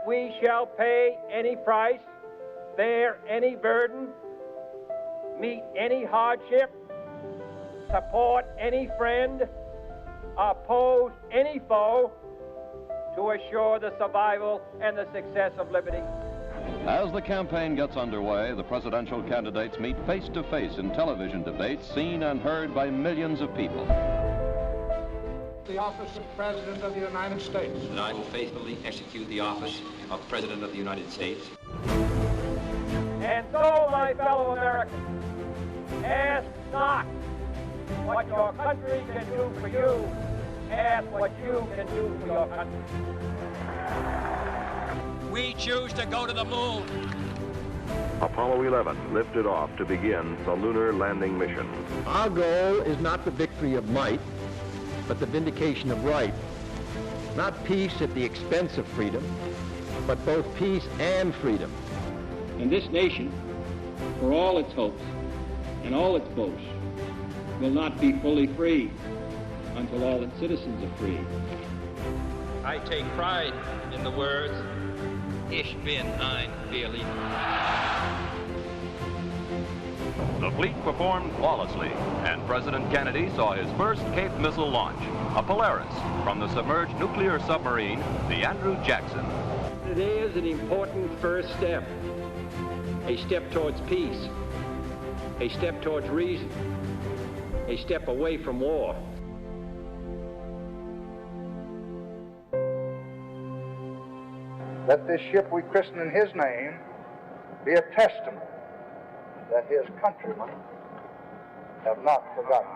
we shall pay any price, bear any burden, meet any hardship, support any friend, oppose any foe, to assure the survival and the success of liberty. As the campaign gets underway, the presidential candidates meet face-to-face in television debates seen and heard by millions of people. The office of President of the United States. And I will faithfully execute the office of President of the United States. And so, my fellow Americans, ask not what your country can do for you, ask what you can do for your country. We choose to go to the moon. Apollo 11 lifted off to begin the lunar landing mission. Our goal is not the victory of might, but the vindication of right. Not peace at the expense of freedom, but both peace and freedom. And this nation, for all its hopes and all its boasts, will not be fully free until all its citizens are free. I take pride in the words, Ich bin ein Berliner. The fleet performed flawlessly, and President Kennedy saw his first Cape missile launch, a Polaris, from the submerged nuclear submarine, the Andrew Jackson. Today is an important first step, a step towards peace, a step towards reason, a step away from war. Let this ship we christen in his name be a testament that his countrymen have not forgotten.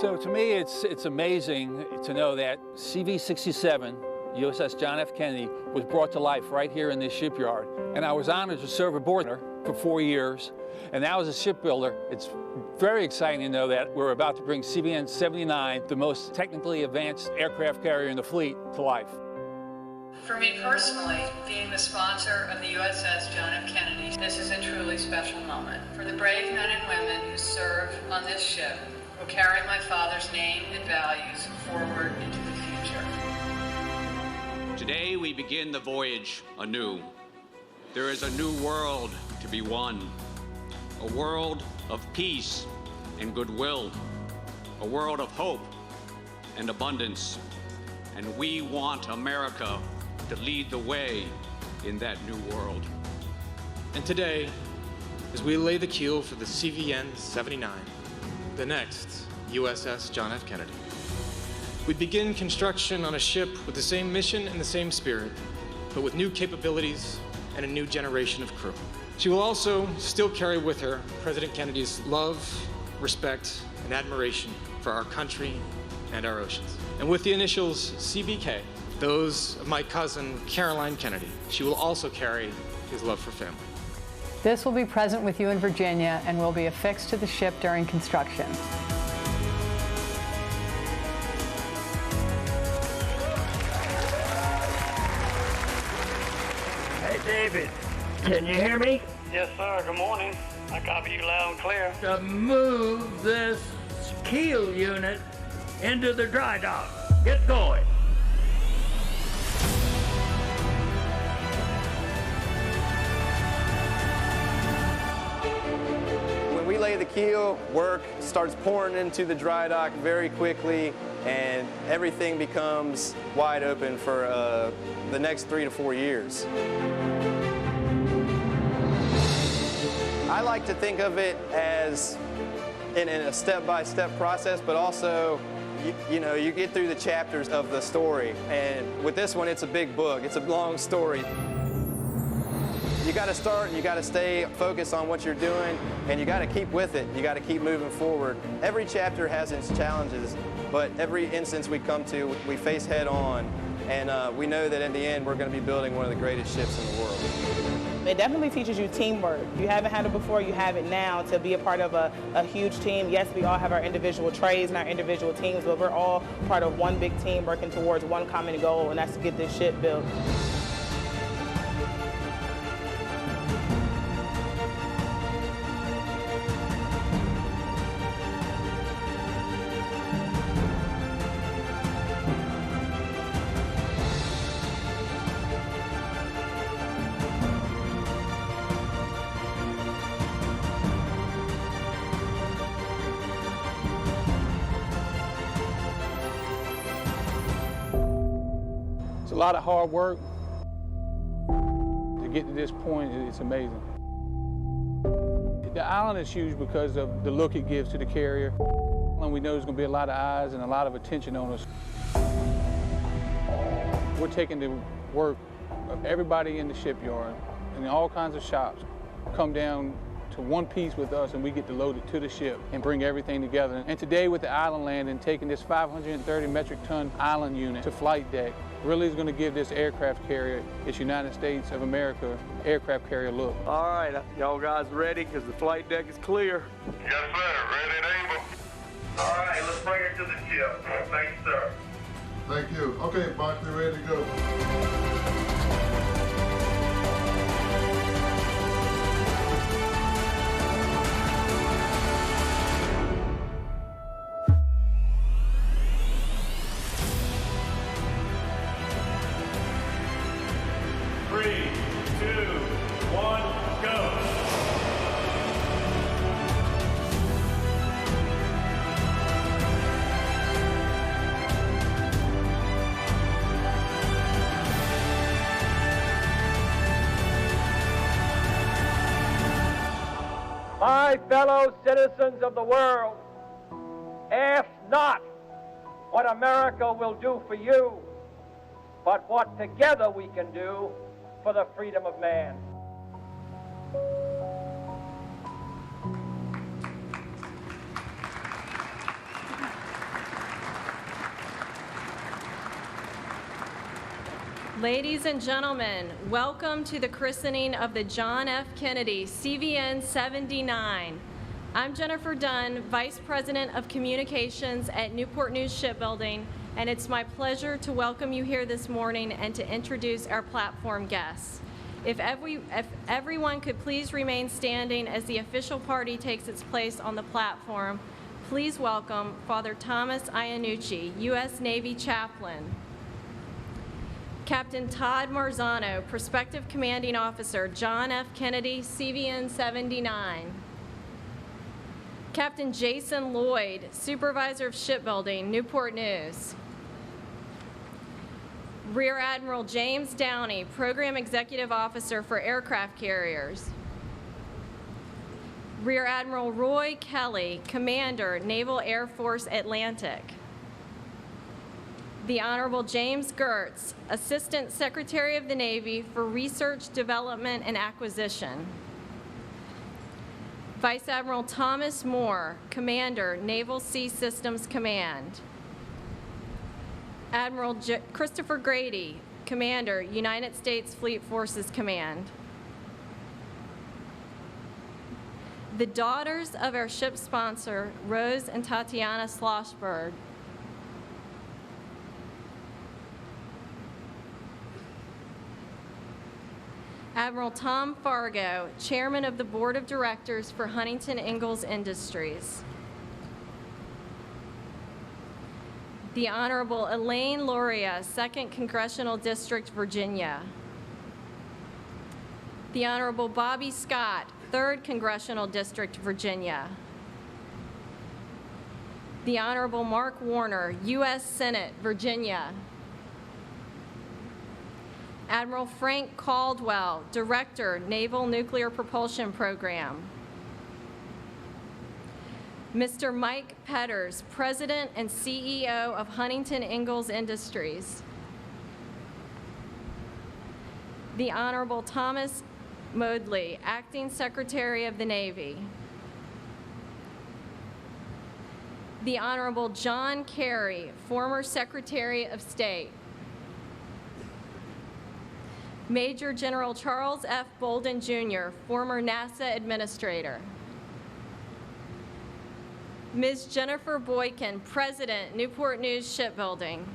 So to me, it's amazing to know that CV-67, USS John F. Kennedy, was brought to life right here in this shipyard. And I was honored to serve aboard her for 4 years. And now as a shipbuilder, it's very exciting to know that we're about to bring CVN-79, the most technically advanced aircraft carrier in the fleet, to life. For me personally, being the sponsor of the USS John F. Kennedy, this is a truly special moment. For the brave men and women who serve on this ship, will carry my father's name and values forward into the future. Today we begin the voyage anew. There is a new world to be won. A world of peace and goodwill. A world of hope and abundance. And we want America to lead the way in that new world. And today, as we lay the keel for the CVN-79, the next USS John F. Kennedy, we begin construction on a ship with the same mission and the same spirit, but with new capabilities and a new generation of crew. She will also still carry with her President Kennedy's love, respect, and admiration for our country and our oceans. And with the initials CBK, those of my cousin Caroline Kennedy, she will also carry his love for family. This will be present with you in Virginia and will be affixed to the ship during construction. Hey, David, can you hear me? Yes, sir. Good morning. I copy you loud and clear. To move this keel unit into the dry dock. Get going. When we lay the keel, work starts pouring into the dry dock very quickly, and everything becomes wide open for the next 3 to 4 years. I like to think of it as in a step-by-step process, but also, you know, you get through the chapters of the story. And with this one, it's a big book. It's a long story. You got to start and you got to stay focused on what you're doing, and you got to keep with it. You got to keep moving forward. Every chapter has its challenges, but every instance we come to, we face head on. And we know that in the end, we're going to be building one of the greatest ships in the world. It definitely teaches you teamwork. You haven't had it before, you have it now to be a part of a huge team. Yes, we all have our individual trades and our individual teams, but we're all part of one big team working towards one common goal, and that's to get this ship built. a lot of hard work. To get to this point, it's amazing. The island is huge because of the look it gives to the carrier. And we know there's going to be a lot of eyes and a lot of attention on us. We're taking the work of everybody in the shipyard and all kinds of shops come down to one piece with us, and we get to load it to the ship and bring everything together. And today with the island landing, taking this 530 metric ton island unit to flight deck really is going to give this aircraft carrier its United States of America aircraft carrier look. All right, y'all guys ready? Because the flight deck is clear. Yes, sir. Ready and able. All right, let's bring it to the ship. Thank you, sir. Thank you. Okay, Barkley, ready to go. 3, 2, 1, go. My fellow citizens of the world, ask not what America will do for you, but what together we can do for the freedom of man. Ladies and gentlemen, welcome to the christening of the John F. Kennedy CVN 79. I'm Jennifer Dunn, Vice President of Communications at Newport News Shipbuilding, and it's my pleasure to welcome you here this morning and to introduce our platform guests. If everyone could please remain standing as the official party takes its place on the platform, please welcome Father Thomas Iannucci, U.S. Navy Chaplain. Captain Todd Marzano, Prospective Commanding Officer, John F. Kennedy, CVN 79. Captain Jason Lloyd, Supervisor of Shipbuilding, Newport News. Rear Admiral James Downey, Program Executive Officer for Aircraft Carriers. Rear Admiral Roy Kelly, Commander, Naval Air Force Atlantic. The Honorable James Gertz, Assistant Secretary of the Navy for Research, Development, and Acquisition. Vice Admiral Thomas Moore, Commander, Naval Sea Systems Command. Admiral Christopher Grady, Commander, United States Fleet Forces Command. The daughters of our ship sponsor, Rose and Tatiana Schlossberg. Admiral Tom Fargo, Chairman of the Board of Directors for Huntington Ingalls Industries. The Honorable Elaine Luria, 2nd Congressional District, Virginia. The Honorable Bobby Scott, 3rd Congressional District, Virginia. The Honorable Mark Warner, U.S. Senate, Virginia. Admiral Frank Caldwell, Director, Naval Nuclear Propulsion Program. Mr. Mike Petters, President and CEO of Huntington Ingalls Industries. The Honorable Thomas Modley, Acting Secretary of the Navy. The Honorable John Kerry, former Secretary of State. Major General Charles F. Bolden, Jr., former NASA Administrator. Ms. Jennifer Boykin, President, Newport News Shipbuilding.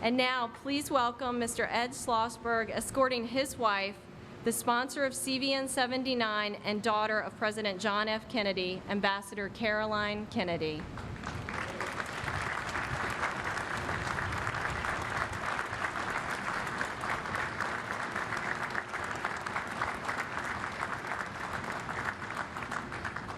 And now, please welcome Mr. Ed Schlossberg, escorting his wife, the sponsor of CVN 79 and daughter of President John F. Kennedy, Ambassador Caroline Kennedy.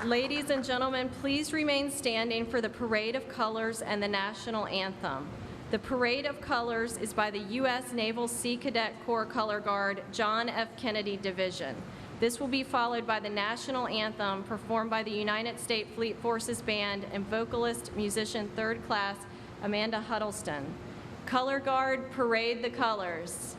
Ladies and gentlemen, please remain standing for the parade of colors and the national anthem. The Parade of Colors is by the U.S. Naval Sea Cadet Corps Color Guard, John F. Kennedy Division. This will be followed by the National Anthem performed by the United States Fleet Forces Band and vocalist, musician, 3rd class, Amanda Huddleston. Color Guard, parade the colors.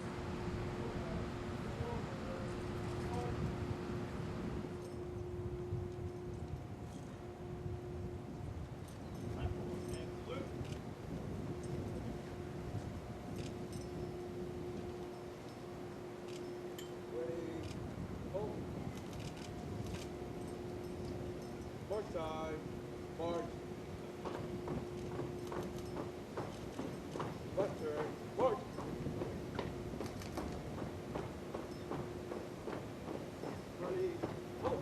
Time, march. Left turn, march. Ready, go.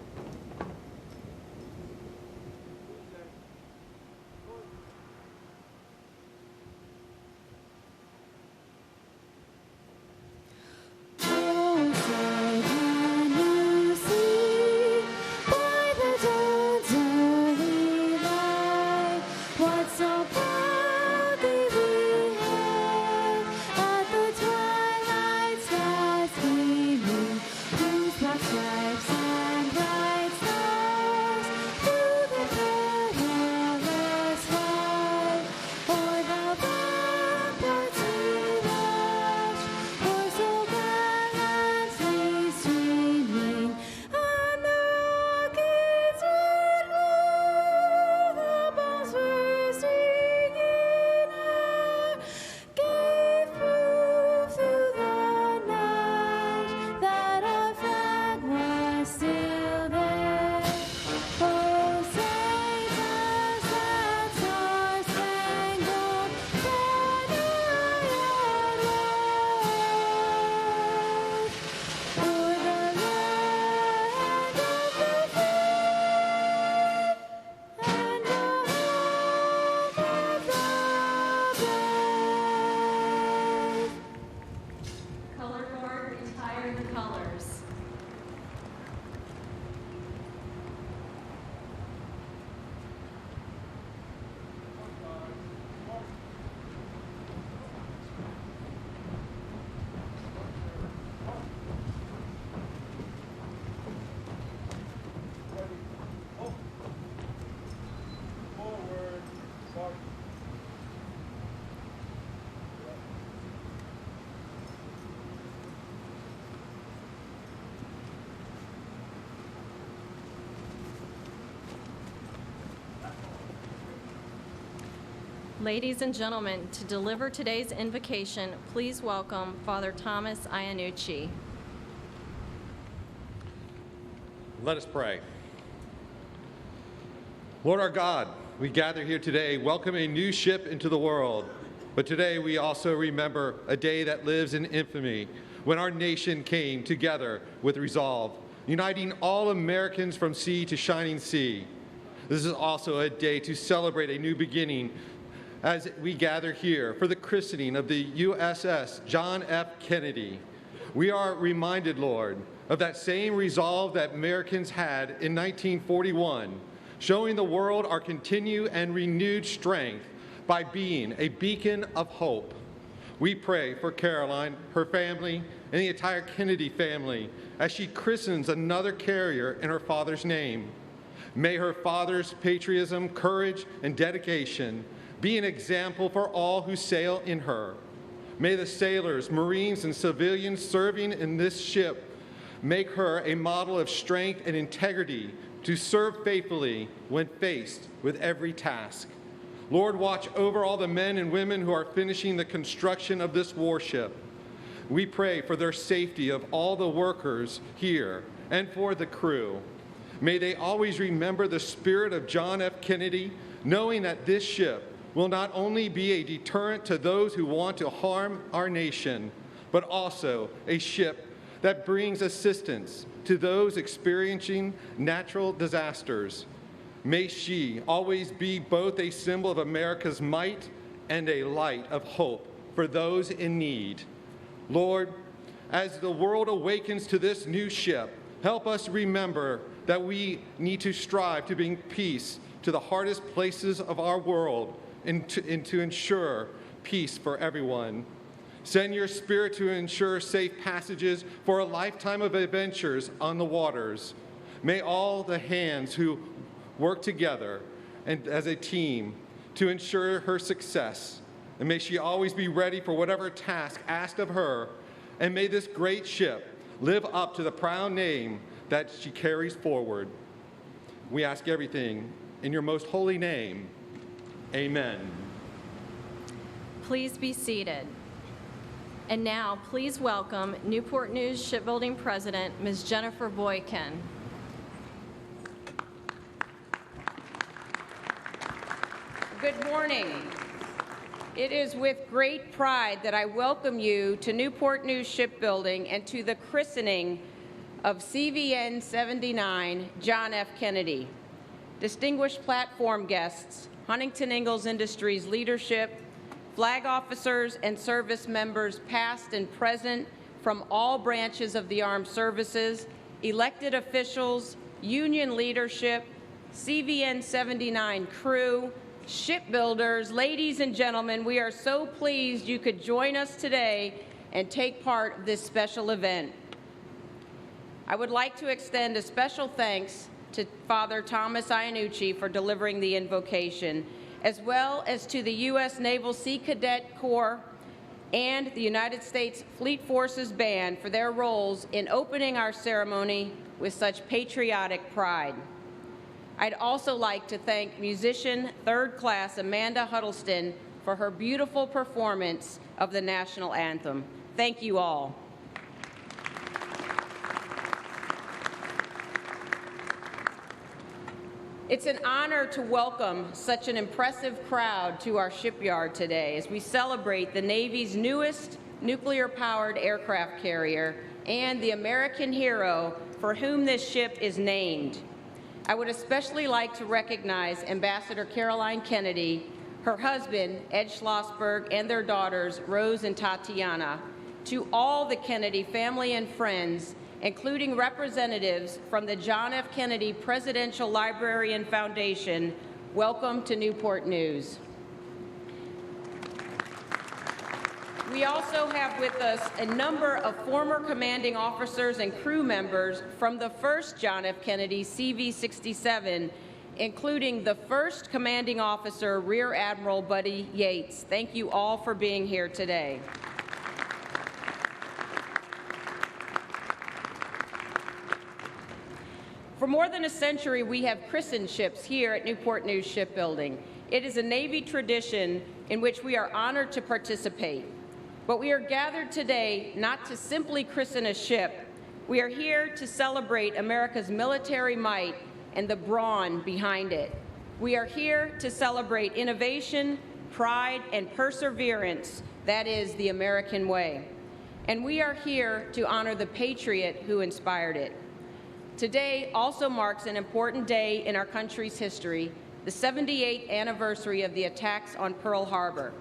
Ladies and gentlemen, to deliver today's invocation, please welcome Father Thomas Iannucci. Let us pray. Lord our God, we gather here today, welcome a new ship into the world. But today we also remember a day that lives in infamy, when our nation came together with resolve, uniting all Americans from sea to shining sea. This is also a day to celebrate a new beginning as we gather here for the christening of the USS John F. Kennedy. We are reminded, Lord, of that same resolve that Americans had in 1941, showing the world our continued and renewed strength by being a beacon of hope. We pray for Caroline, her family, and the entire Kennedy family as she christens another carrier in her father's name. May her father's patriotism, courage, and dedication be an example for all who sail in her. May the sailors, Marines, and civilians serving in this ship make her a model of strength and integrity to serve faithfully when faced with every task. Lord, watch over all the men and women who are finishing the construction of this warship. We pray for their safety of all the workers here and for the crew. May they always remember the spirit of John F. Kennedy, knowing that this ship will not only be a deterrent to those who want to harm our nation, but also a ship that brings assistance to those experiencing natural disasters. May she always be both a symbol of America's might and a light of hope for those in need. Lord, as the world awakens to this new ship, help us remember that we need to strive to bring peace to the hardest places of our world and to ensure peace for everyone. Send your Spirit to ensure safe passages for a lifetime of adventures on the waters. May all the hands who work together and as a team to ensure her success, and may she always be ready for whatever task asked of her, and may this great ship live up to the proud name that she carries forward. We ask everything in your most holy name. Amen. Please be seated. And now, please welcome Newport News Shipbuilding President, Ms. Jennifer Boykin. Good morning. It is with great pride that I welcome you to Newport News Shipbuilding and to the christening of CVN 79 John F. Kennedy. Distinguished platform guests, Huntington Ingalls Industries leadership, flag officers and service members past and present from all branches of the armed services, elected officials, union leadership, CVN 79 crew, shipbuilders, ladies and gentlemen, we are so pleased you could join us today and take part of this special event. I would like to extend a special thanks to Father Thomas Iannucci for delivering the invocation, as well as to the U.S. Naval Sea Cadet Corps and the United States Fleet Forces Band for their roles in opening our ceremony with such patriotic pride. I'd also like to thank musician third class Amanda Huddleston for her beautiful performance of the national anthem. Thank you all. It's an honor to welcome such an impressive crowd to our shipyard today as we celebrate the Navy's newest nuclear-powered aircraft carrier and the American hero for whom this ship is named. I would especially like to recognize Ambassador Caroline Kennedy, her husband, Ed Schlossberg, and their daughters, Rose and Tatiana, to all the Kennedy family and friends, including representatives from the John F. Kennedy Presidential Library and Foundation. Welcome to Newport News. We also have with us a number of former commanding officers and crew members from the first John F. Kennedy CV-67, including the first commanding officer, Rear Admiral Buddy Yates. Thank you all for being here today. For more than a century, we have christened ships here at Newport News Shipbuilding. It is a Navy tradition in which we are honored to participate. But we are gathered today not to simply christen a ship. We are here to celebrate America's military might and the brawn behind it. We are here to celebrate innovation, pride, and perseverance. That is the American way. And we are here to honor the patriot who inspired it. Today also marks an important day in our country's history, the 78th anniversary of the attacks on Pearl Harbor.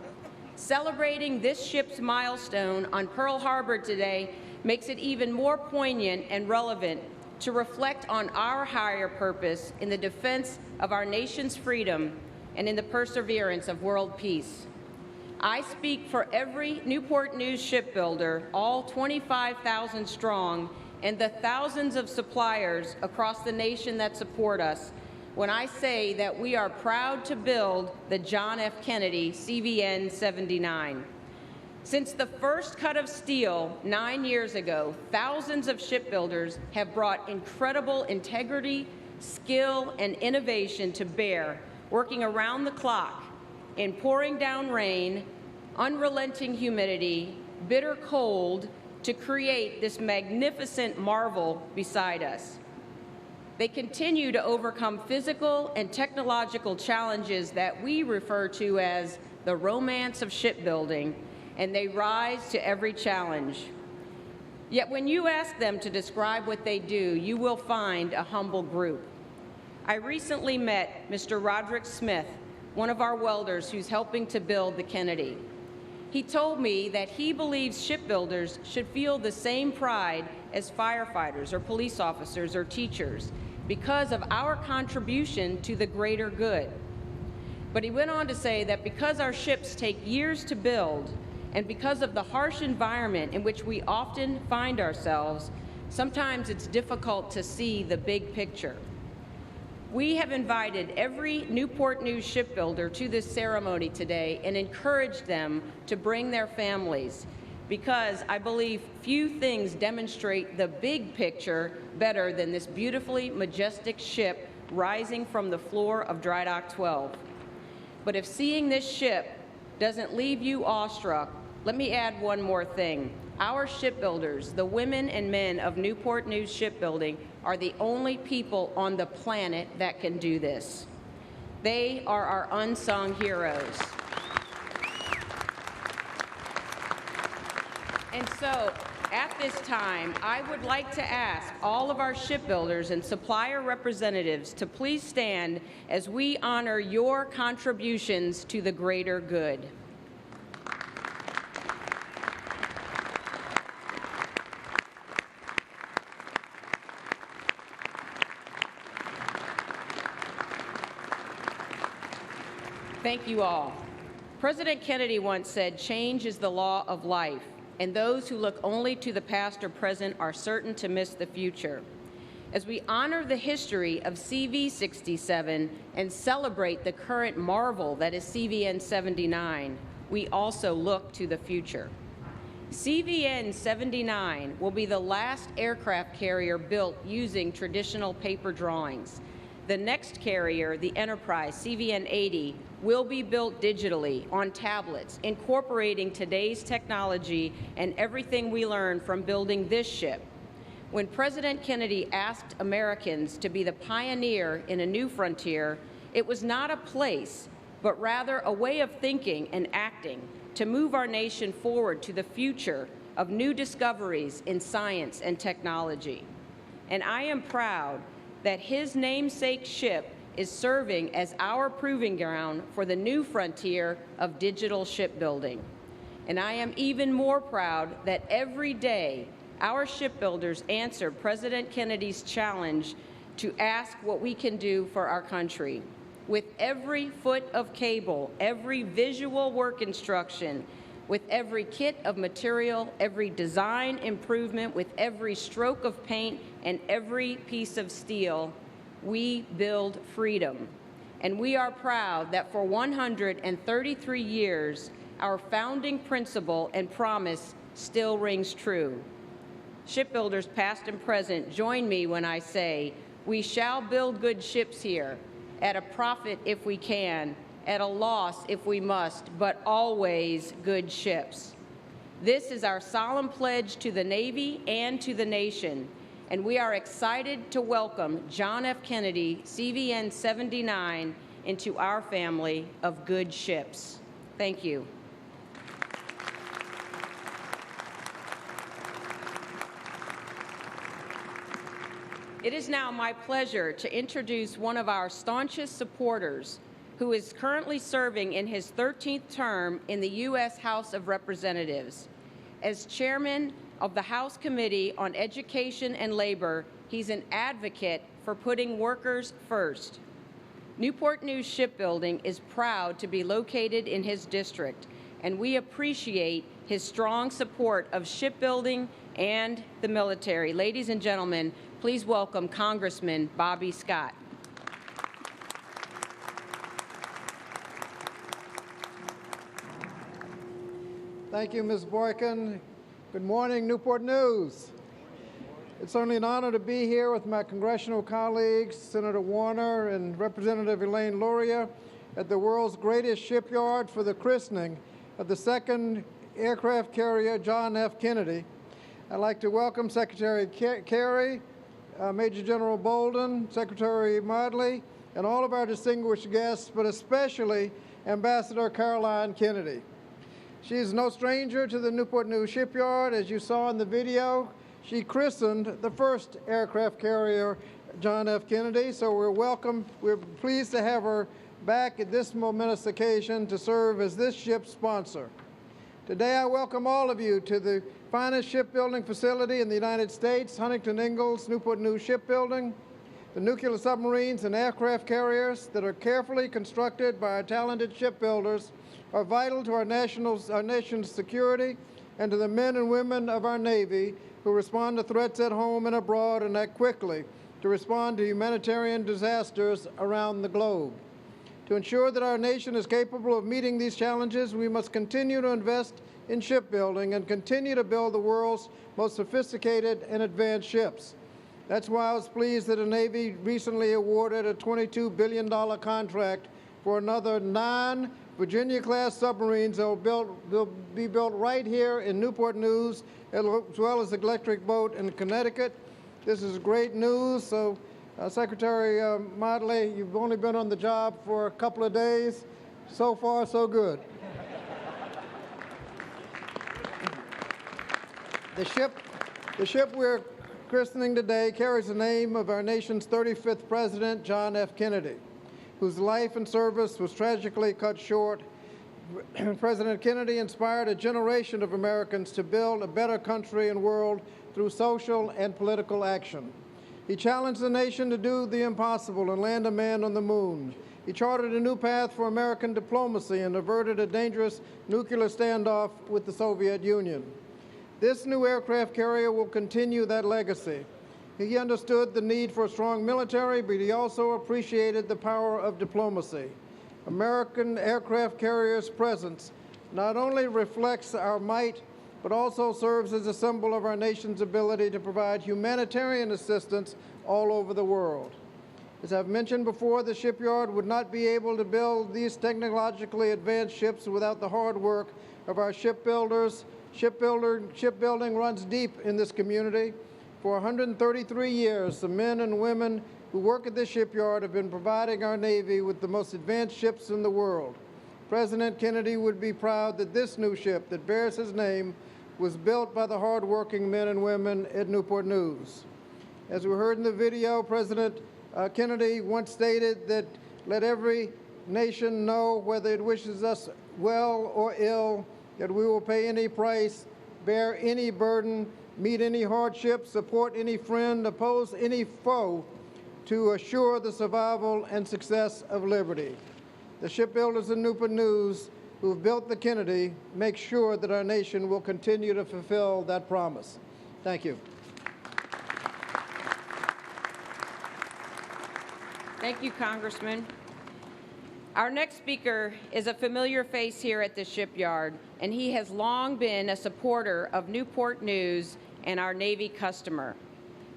Celebrating this ship's milestone on Pearl Harbor today makes it even more poignant and relevant to reflect on our higher purpose in the defense of our nation's freedom and in the perseverance of world peace. I speak for every Newport News shipbuilder, all 25,000 strong, and the thousands of suppliers across the nation that support us when I say that we are proud to build the John F. Kennedy CVN 79. Since the first cut of steel 9 years ago, thousands of shipbuilders have brought incredible integrity, skill, and innovation to bear, working around the clock in pouring down rain, unrelenting humidity, bitter cold, to create this magnificent marvel beside us. They continue to overcome physical and technological challenges that we refer to as the romance of shipbuilding, and they rise to every challenge. Yet when you ask them to describe what they do, you will find a humble group. I recently met Mr. Roderick Smith, one of our welders who's helping to build the Kennedy. He told me that he believes shipbuilders should feel the same pride as firefighters or police officers or teachers because of our contribution to the greater good. But he went on to say that because our ships take years to build, and because of the harsh environment in which we often find ourselves, sometimes it's difficult to see the big picture. We have invited every Newport News shipbuilder to this ceremony today and encouraged them to bring their families, because I believe few things demonstrate the big picture better than this beautifully majestic ship rising from the floor of Dry Dock 12. But if seeing this ship doesn't leave you awestruck, let me add one more thing. Our shipbuilders, the women and men of Newport News Shipbuilding, are the only people on the planet that can do this. They are our unsung heroes. And so, at this time, I would like to ask all of our shipbuilders and supplier representatives to please stand as we honor your contributions to the greater good. Thank you all. President Kennedy once said, "Change is the law of life, and those who look only to the past or present are certain to miss the future." As we honor the history of CV-67 and celebrate the current marvel that is CVN-79, we also look to the future. CVN-79 will be the last aircraft carrier built using traditional paper drawings. The next carrier, the Enterprise CVN-80, will be built digitally on tablets, incorporating today's technology and everything we learned from building this ship. When President Kennedy asked Americans to be the pioneer in a new frontier, it was not a place, but rather a way of thinking and acting to move our nation forward to the future of new discoveries in science and technology. And I am proud that his namesake ship is serving as our proving ground for the new frontier of digital shipbuilding. And I am even more proud that every day our shipbuilders answer President Kennedy's challenge to ask what we can do for our country. With every foot of cable, every visual work instruction, with every kit of material, every design improvement, with every stroke of paint and every piece of steel, we build freedom. And we are proud that for 133 years, our founding principle and promise still rings true. Shipbuilders past and present, join me when I say, we shall build good ships here, at a profit if we can, at a loss if we must, but always good ships. This is our solemn pledge to the Navy and to the nation, and we are excited to welcome John F. Kennedy, CVN-79, into our family of good ships. Thank you. It is now my pleasure to introduce one of our staunchest supporters, who is currently serving in his 13th term in the U.S. House of Representatives. As chairman of the House Committee on Education and Labor, he's an advocate for putting workers first. Newport News Shipbuilding is proud to be located in his district, and we appreciate his strong support of shipbuilding and the military. Ladies and gentlemen, please welcome Congressman Bobby Scott. Thank you, Ms. Boykin. Good morning, Newport News. It's certainly an honor to be here with my congressional colleagues, Senator Warner and Representative Elaine Luria, at the world's greatest shipyard for the christening of the second aircraft carrier, John F. Kennedy. I'd like to welcome Secretary Kerry, Major General Bolden, Secretary Modley, and all of our distinguished guests, but especially Ambassador Caroline Kennedy. She is no stranger to the Newport News Shipyard. As you saw in the video, she christened the first aircraft carrier, John F. Kennedy, so we're pleased to have her back at this momentous occasion to serve as this ship's sponsor. Today, I welcome all of you to the finest shipbuilding facility in the United States, Huntington Ingalls Newport News Shipbuilding. The nuclear submarines and aircraft carriers that are carefully constructed by our talented shipbuilders are vital to our nation's security and to the men and women of our Navy who respond to threats at home and abroad and act quickly to respond to humanitarian disasters around the globe. To ensure that our nation is capable of meeting these challenges, we must continue to invest in shipbuilding and continue to build the world's most sophisticated and advanced ships. That's why I was pleased that the Navy recently awarded a $22 billion contract for another 9 Virginia-class submarines that will be built right here in Newport News, as well as the electric boat in Connecticut. This is great news. So, Secretary Motley, you've only been on the job for a couple of days. So far, so good. The ship we're christening today carries the name of our nation's 35th President, John F. Kennedy, whose life and service was tragically cut short. President Kennedy inspired a generation of Americans to build a better country and world through social and political action. He challenged the nation to do the impossible and land a man on the moon. He charted a new path for American diplomacy and averted a dangerous nuclear standoff with the Soviet Union. This new aircraft carrier will continue that legacy. He understood the need for a strong military, but he also appreciated the power of diplomacy. American aircraft carriers' presence not only reflects our might, but also serves as a symbol of our nation's ability to provide humanitarian assistance all over the world. As I've mentioned before, the shipyard would not be able to build these technologically advanced ships without the hard work of our shipbuilders. Shipbuilding runs deep in this community. For 133 years, the men and women who work at this shipyard have been providing our Navy with the most advanced ships in the world. President Kennedy would be proud that this new ship that bears his name was built by the hardworking men and women at Newport News. As we heard in the video, President Kennedy once stated that let every nation know whether it wishes us well or ill, that we will pay any price, bear any burden, meet any hardship, support any friend, oppose any foe, to assure the survival and success of liberty. The shipbuilders in Newport News who have built the Kennedy make sure that our nation will continue to fulfill that promise. Thank you. Thank you, Congressman. Our next speaker is a familiar face here at the shipyard, and he has long been a supporter of Newport News and our Navy customer.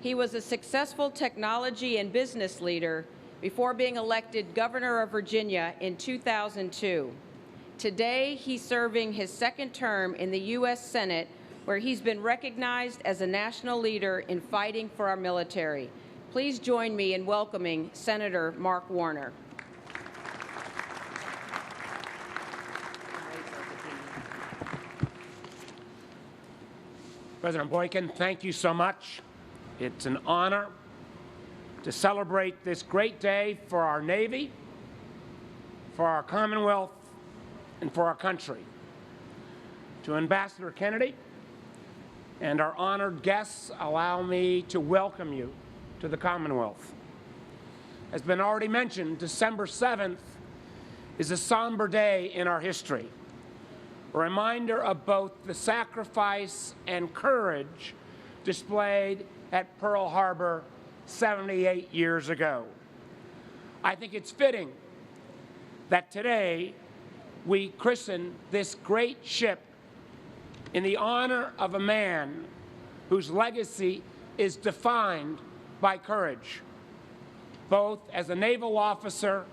He was a successful technology and business leader before being elected governor of Virginia in 2002. Today, he's serving his second term in the U.S. Senate, where he's been recognized as a national leader in fighting for our military. Please join me in welcoming Senator Mark Warner. President Boykin, thank you so much. It's an honor to celebrate this great day for our Navy, for our Commonwealth, and for our country. To Ambassador Kennedy and our honored guests, allow me to welcome you to the Commonwealth. As been already mentioned, December 7th is a somber day in our history, a reminder of both the sacrifice and courage displayed at Pearl Harbor 78 years ago. I think it's fitting that today we christen this great ship in the honor of a man whose legacy is defined by courage, both as a naval officer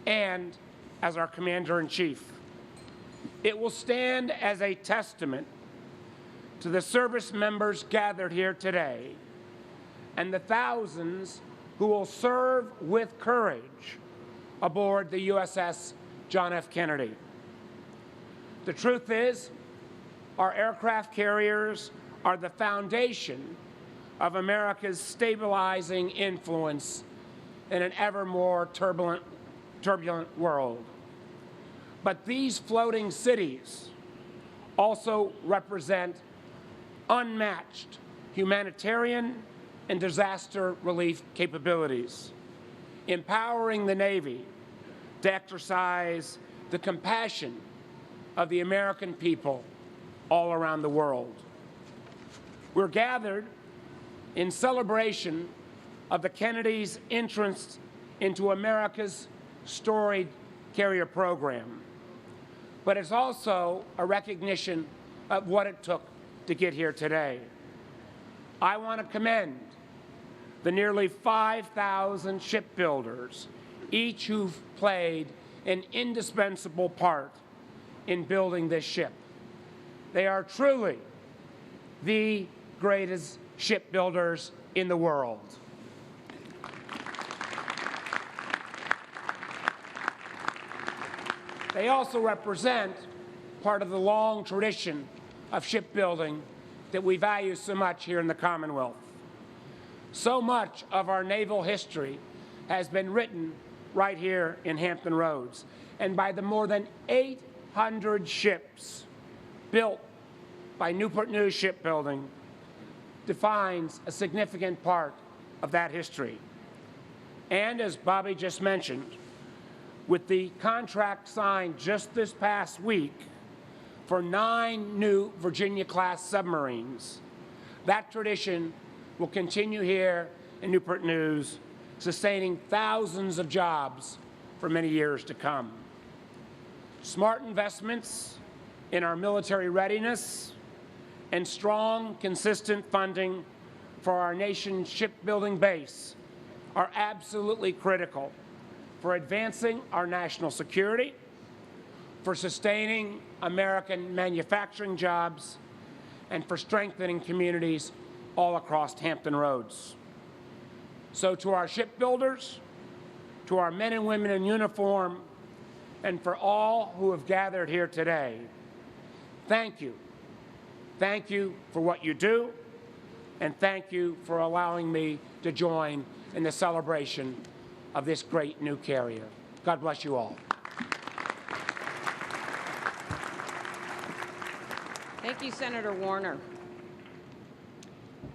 and as our commander-in-chief. It will stand as a testament to the service members gathered here today and the thousands who will serve with courage aboard the USS John F. Kennedy. The truth is, our aircraft carriers are the foundation of America's stabilizing influence in an ever more turbulent world. But these floating cities also represent unmatched humanitarian and disaster relief capabilities, empowering the Navy to exercise the compassion of the American people all around the world. We're gathered in celebration of the Kennedys' entrance into America's storied carrier program. But it's also a recognition of what it took to get here today. I want to commend the nearly 5,000 shipbuilders, each who've played an indispensable part in building this ship. They are truly the greatest shipbuilders in the world. They also represent part of the long tradition of shipbuilding that we value so much here in the Commonwealth. So much of our naval history has been written right here in Hampton Roads, and by the more than 800 ships built by Newport News Shipbuilding defines a significant part of that history. And as Bobby just mentioned, with the contract signed just this past week for 9 new Virginia-class submarines, that tradition will continue here in Newport News, sustaining thousands of jobs for many years to come. Smart investments in our military readiness and strong, consistent funding for our nation's shipbuilding base are absolutely critical for advancing our national security, for sustaining American manufacturing jobs, and for strengthening communities all across Hampton Roads. So to our shipbuilders, to our men and women in uniform, and for all who have gathered here today, thank you. Thank you for what you do, and thank you for allowing me to join in the celebration of this great new carrier. God bless you all. Thank you, Senator Warner.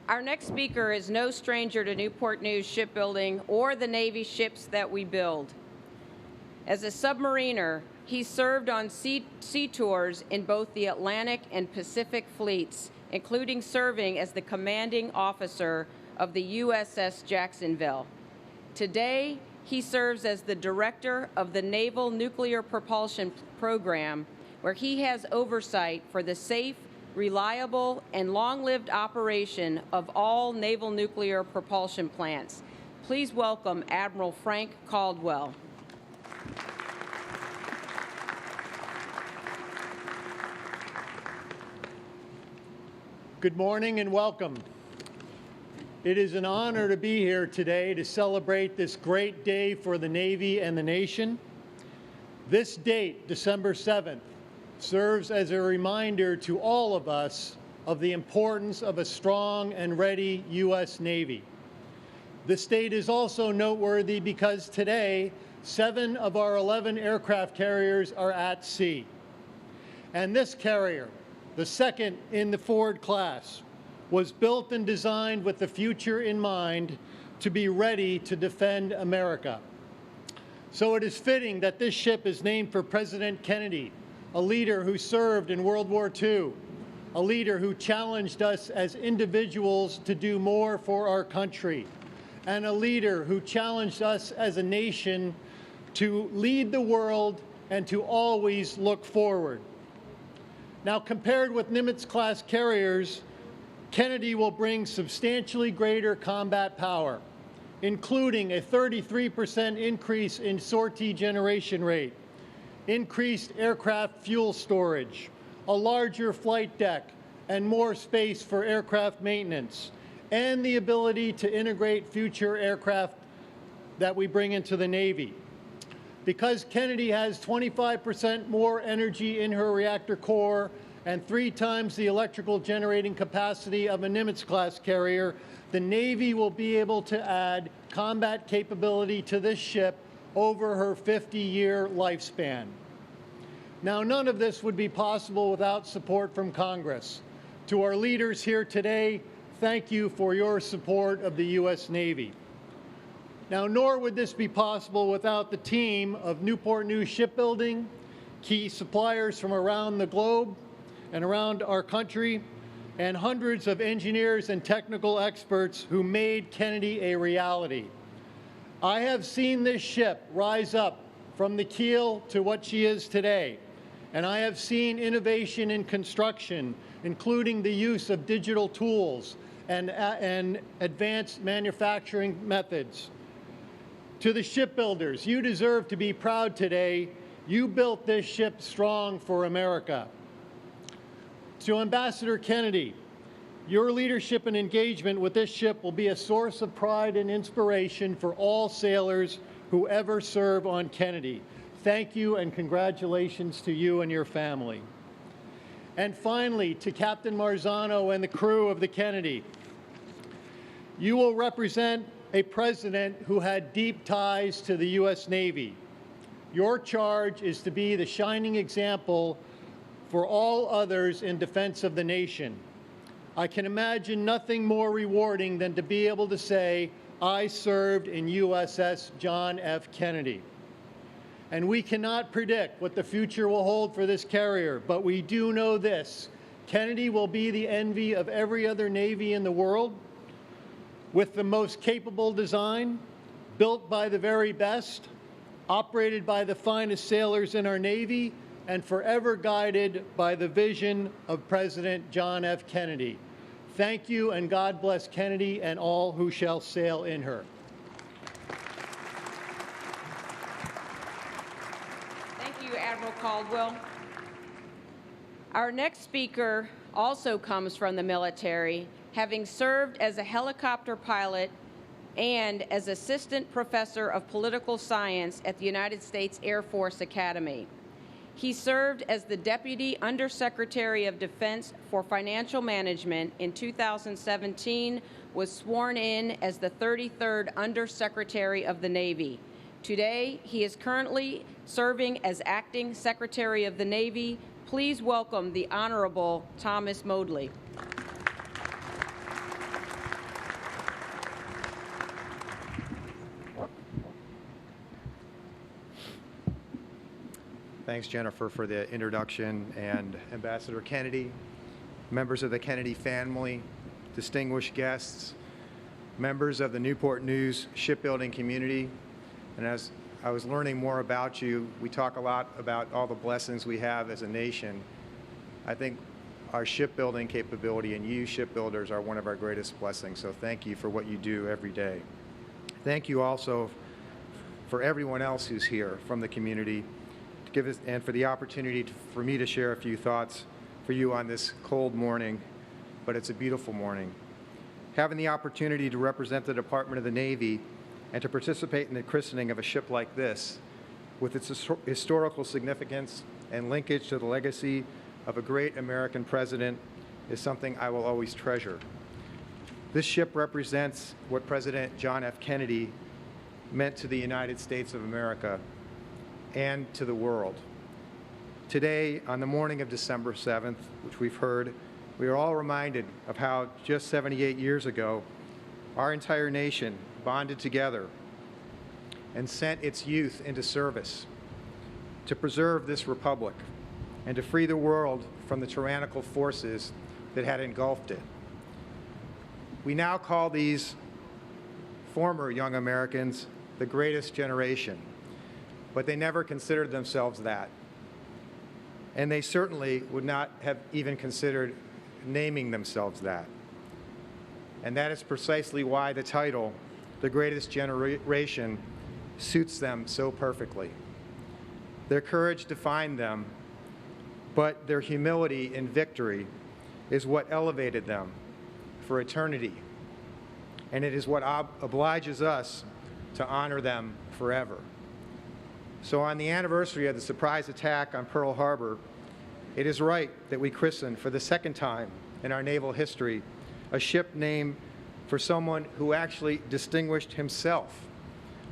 Our next speaker is no stranger to Newport News Shipbuilding or the Navy ships that we build. As a submariner, he served on sea tours in both the Atlantic and Pacific fleets, including serving as the commanding officer of the USS Jacksonville. Today, he serves as the director of the Naval Nuclear Propulsion Program, where he has oversight for the safe, reliable, and long-lived operation of all naval nuclear propulsion plants. Please welcome Admiral Frank Caldwell. Good morning and welcome. It is an honor to be here today to celebrate this great day for the Navy and the nation. This date, December 7th, serves as a reminder to all of us of the importance of a strong and ready U.S. Navy. This date is also noteworthy because today, 7 of our 11 aircraft carriers are at sea. And this carrier, the second in the Ford class, was built and designed with the future in mind to be ready to defend America. So it is fitting that this ship is named for President Kennedy, a leader who served in World War II, a leader who challenged us as individuals to do more for our country, and a leader who challenged us as a nation to lead the world and to always look forward. Now, compared with Nimitz-class carriers, Kennedy will bring substantially greater combat power, including a 33% increase in sortie generation rate, increased aircraft fuel storage, a larger flight deck, and more space for aircraft maintenance, and the ability to integrate future aircraft that we bring into the Navy. Because Kennedy has 25% more energy in her reactor core and 3 times the electrical generating capacity of a Nimitz-class carrier, the Navy will be able to add combat capability to this ship over her 50-year lifespan. Now, none of this would be possible without support from Congress. To our leaders here today, thank you for your support of the U.S. Navy. Now, nor would this be possible without the team of Newport News Shipbuilding, key suppliers from around the globe and around our country, and hundreds of engineers and technical experts who made Kennedy a reality. I have seen this ship rise up from the keel to what she is today, and I have seen innovation in construction, including the use of digital tools and advanced manufacturing methods. To the shipbuilders, you deserve to be proud today. You built this ship strong for America. To Ambassador Kennedy, your leadership and engagement with this ship will be a source of pride and inspiration for all sailors who ever serve on Kennedy. Thank you and congratulations to you and your family. And finally, to Captain Marzano and the crew of the Kennedy, you will represent a president who had deep ties to the U.S. Navy. Your charge is to be the shining example for all others in defense of the nation. I can imagine nothing more rewarding than to be able to say, I served in USS John F. Kennedy. And we cannot predict what the future will hold for this carrier, but we do know this: Kennedy will be the envy of every other Navy in the world, with the most capable design, built by the very best, operated by the finest sailors in our Navy, and forever guided by the vision of President John F. Kennedy. Thank you, and God bless Kennedy and all who shall sail in her. Thank you, Admiral Caldwell. Our next speaker also comes from the military, having served as a helicopter pilot and as assistant professor of political science at the United States Air Force Academy. He served as the Deputy Undersecretary of Defense for Financial Management in 2017, was sworn in as the 33rd Undersecretary of the Navy. Today, he is currently serving as Acting Secretary of the Navy. Please welcome the Honorable Thomas Modly. Thanks, Jennifer, for the introduction, and Ambassador Kennedy, members of the Kennedy family, distinguished guests, members of the Newport News shipbuilding community. And as I was learning more about you, we talk a lot about all the blessings we have as a nation. I think our shipbuilding capability and you shipbuilders are one of our greatest blessings, so thank you for what you do every day. Thank you also for everyone else who's here from the community, to give us, and for the opportunity for me to share a few thoughts for you on this cold morning, but it's a beautiful morning. Having the opportunity to represent the Department of the Navy and to participate in the christening of a ship like this, with its historical significance and linkage to the legacy of a great American president, is something I will always treasure. This ship represents what President John F. Kennedy meant to the United States of America and to the world. Today, on the morning of December 7th, which we've heard, we are all reminded of how just 78 years ago, our entire nation bonded together and sent its youth into service to preserve this republic and to free the world from the tyrannical forces that had engulfed it. We now call these former young Americans the greatest generation, but they never considered themselves that. And they certainly would not have even considered naming themselves that. And that is precisely why the title, The Greatest Generation, suits them so perfectly. Their courage defined them, but their humility in victory is what elevated them for eternity. And it is what obliges us to honor them forever. So on the anniversary of the surprise attack on Pearl Harbor, it is right that we christen for the second time in our naval history a ship named for someone who actually distinguished himself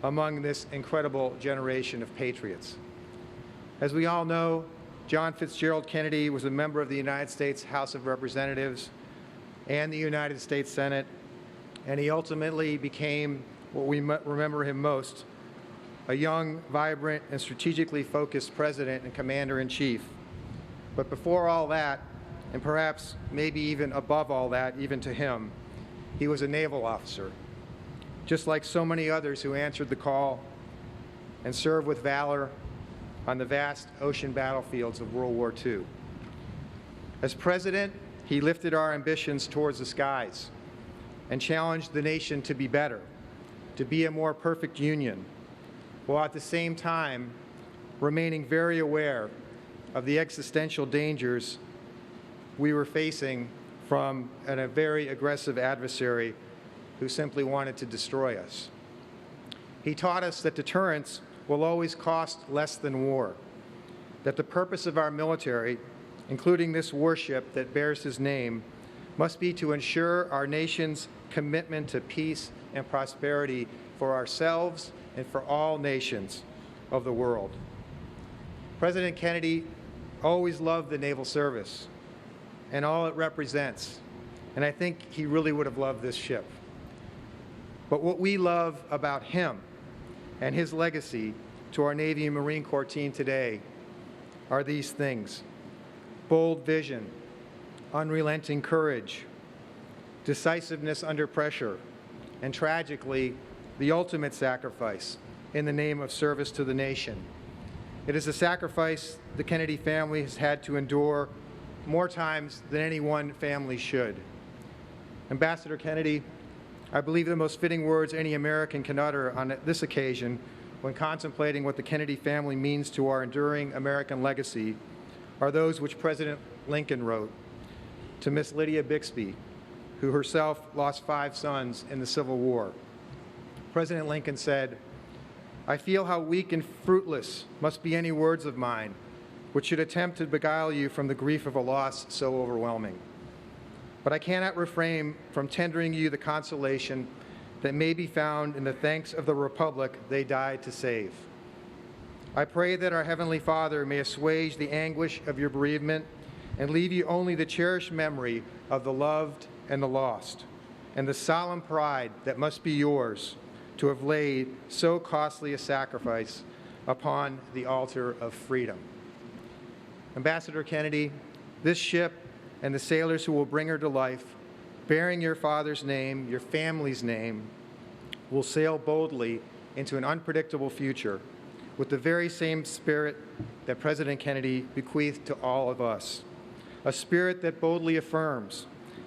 among this incredible generation of patriots. As we all know, John Fitzgerald Kennedy was a member of the United States House of Representatives, and the United States Senate, and he ultimately became what we remember him most, a young, vibrant, and strategically focused president and commander-in-chief. But before all that, and perhaps maybe even above all that, even to him, he was a naval officer, just like so many others who answered the call and served with valor on the vast ocean battlefields of World War II. As president, he lifted our ambitions towards the skies and challenged the nation to be better, to be a more perfect union, while at the same time remaining very aware of the existential dangers we were facing from a very aggressive adversary who simply wanted to destroy us. He taught us that deterrence will always cost less than war, that the purpose of our military, including this warship that bears his name, must be to ensure our nation's commitment to peace and prosperity for ourselves and for all nations of the world. President Kennedy always loved the naval service and all it represents, and I think he really would have loved this ship. But what we love about him and his legacy to our Navy and Marine Corps team today are these things: bold vision, unrelenting courage, decisiveness under pressure, and tragically, the ultimate sacrifice in the name of service to the nation. It is a sacrifice the Kennedy family has had to endure more times than any one family should. Ambassador Kennedy, I believe the most fitting words any American can utter on this occasion when contemplating what the Kennedy family means to our enduring American legacy are those which President Lincoln wrote to Miss Lydia Bixby, who herself lost 5 sons in the Civil War. President Lincoln said, "I feel how weak and fruitless must be any words of mine which should attempt to beguile you from the grief of a loss so overwhelming. But I cannot refrain from tendering you the consolation that may be found in the thanks of the Republic they died to save. I pray that our Heavenly Father may assuage the anguish of your bereavement and leave you only the cherished memory of the loved and the lost, and the solemn pride that must be yours to have laid so costly a sacrifice upon the altar of freedom." Ambassador Kennedy, this ship and the sailors who will bring her to life, bearing your father's name, your family's name, will sail boldly into an unpredictable future with the very same spirit that President Kennedy bequeathed to all of us, a spirit that boldly affirms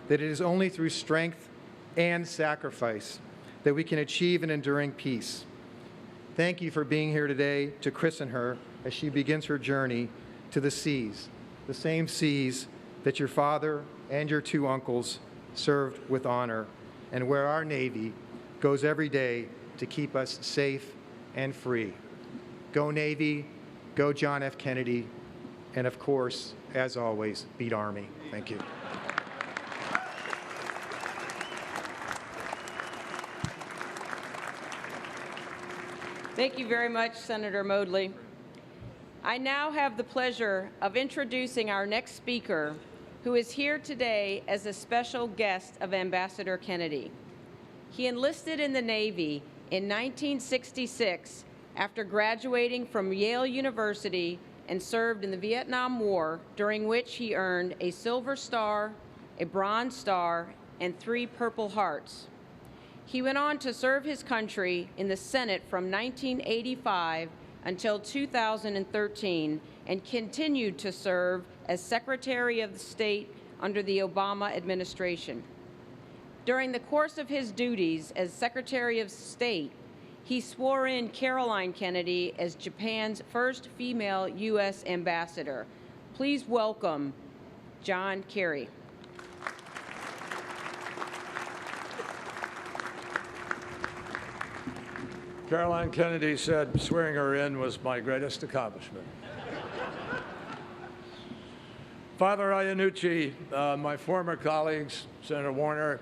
that it is only through strength and sacrifice that we can achieve an enduring peace. Thank you for being here today to christen her as she begins her journey to the seas, the same seas that your father and your 2 uncles served with honor, and where our Navy goes every day to keep us safe and free. Go Navy, go John F. Kennedy, and of course, as always, beat Army. Thank you. Thank you very much, Senator Moodley. I now have the pleasure of introducing our next speaker, who is here today as a special guest of Ambassador Kennedy. He enlisted in the Navy in 1966 after graduating from Yale University and served in the Vietnam War, during which he earned a Silver Star, a Bronze Star, and 3 Purple Hearts. He went on to serve his country in the Senate from 1985 until 2013 and continued to serve as Secretary of State under the Obama administration. During the course of his duties as Secretary of State, he swore in Caroline Kennedy as Japan's first female U.S. ambassador. Please welcome John Kerry. Caroline Kennedy said swearing her in was my greatest accomplishment. Father Iannucci, my former colleagues, Senator Warner,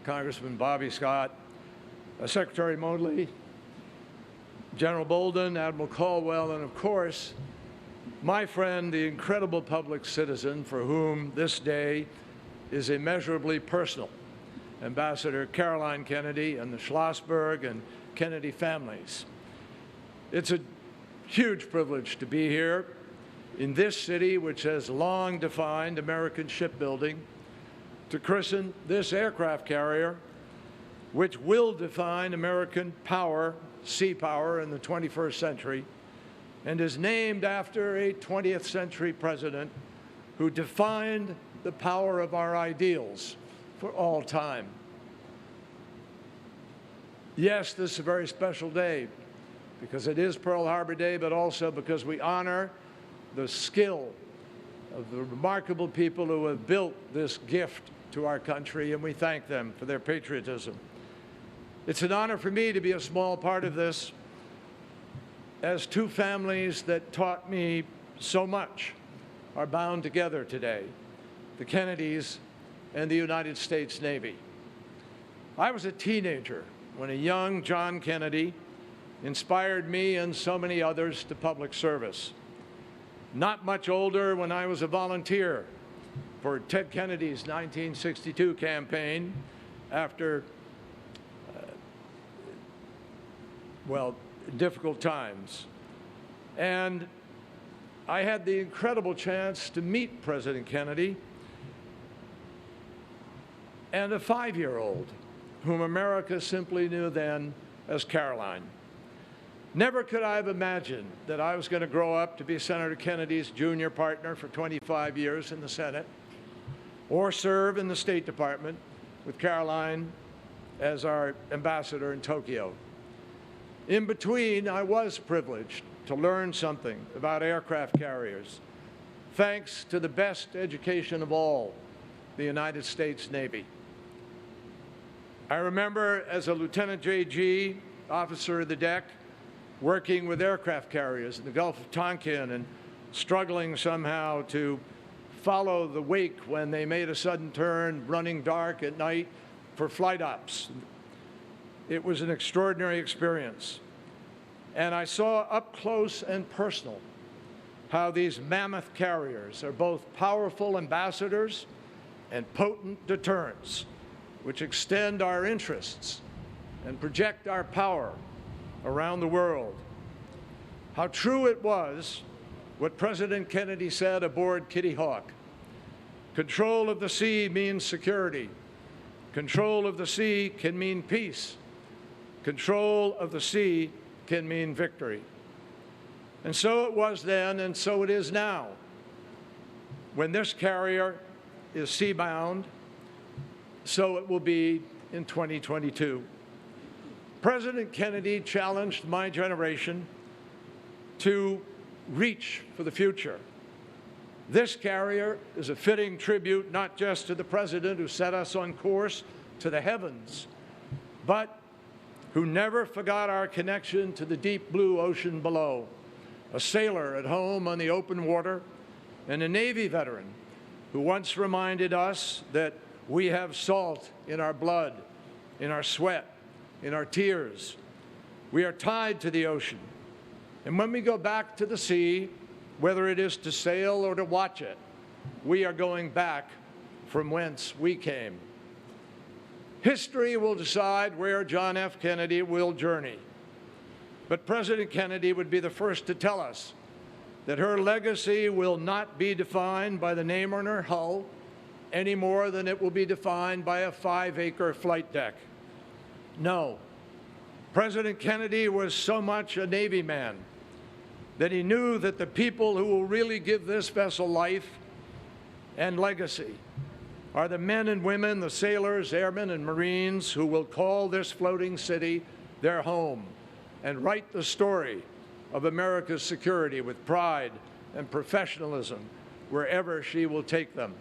Congressman Bobby Scott, Secretary Moodley, General Bolden, Admiral Caldwell, and of course, my friend, the incredible public citizen for whom this day is immeasurably personal. Ambassador Caroline Kennedy and the Schlossberg and Kennedy families. It's a huge privilege to be here in this city, which has long defined American shipbuilding, to christen this aircraft carrier, which will define American power, sea power, in the 21st century, and is named after a 20th century president who defined the power of our ideals for all time. Yes, this is a very special day because it is Pearl Harbor Day, but also because we honor the skill of the remarkable people who have built this gift to our country, and we thank them for their patriotism. It's an honor for me to be a small part of this, as two families that taught me so much are bound together today, the Kennedys and the United States Navy. I was a teenager when a young John Kennedy inspired me and so many others to public service. Not much older when I was a volunteer for Ted Kennedy's 1962 campaign after, well, difficult times. And I had the incredible chance to meet President Kennedy and a 5-year-old whom America simply knew then as Caroline. Never could I have imagined that I was going to grow up to be Senator Kennedy's junior partner for 25 years in the Senate, or serve in the State Department with Caroline as our ambassador in Tokyo. In between, I was privileged to learn something about aircraft carriers, thanks to the best education of all, the United States Navy. I remember as a Lieutenant JG, officer of the deck, working with aircraft carriers in the Gulf of Tonkin and struggling somehow to follow the wake when they made a sudden turn, running dark at night for flight ops. It was an extraordinary experience. And I saw up close and personal how these mammoth carriers are both powerful ambassadors and potent deterrents, which extend our interests and project our power around the world. How true it was what President Kennedy said aboard Kitty Hawk. Control of the sea means security. Control of the sea can mean peace. Control of the sea can mean victory. And so it was then, and so it is now. When this carrier is seabound, so it will be in 2022. President Kennedy challenged my generation to reach for the future. This carrier is a fitting tribute not just to the President who set us on course to the heavens, but who never forgot our connection to the deep blue ocean below, a sailor at home on the open water, and a Navy veteran who once reminded us that we have salt in our blood, in our sweat, in our tears. We are tied to the ocean. And when we go back to the sea, whether it is to sail or to watch it, we are going back from whence we came. History will decide where John F. Kennedy will journey. But President Kennedy would be the first to tell us that her legacy will not be defined by the name on her hull any more than it will be defined by a 5-acre flight deck. No. President Kennedy was so much a Navy man that he knew that the people who will really give this vessel life and legacy are the men and women, the sailors, airmen, and Marines who will call this floating city their home and write the story of America's security with pride and professionalism wherever she will take them.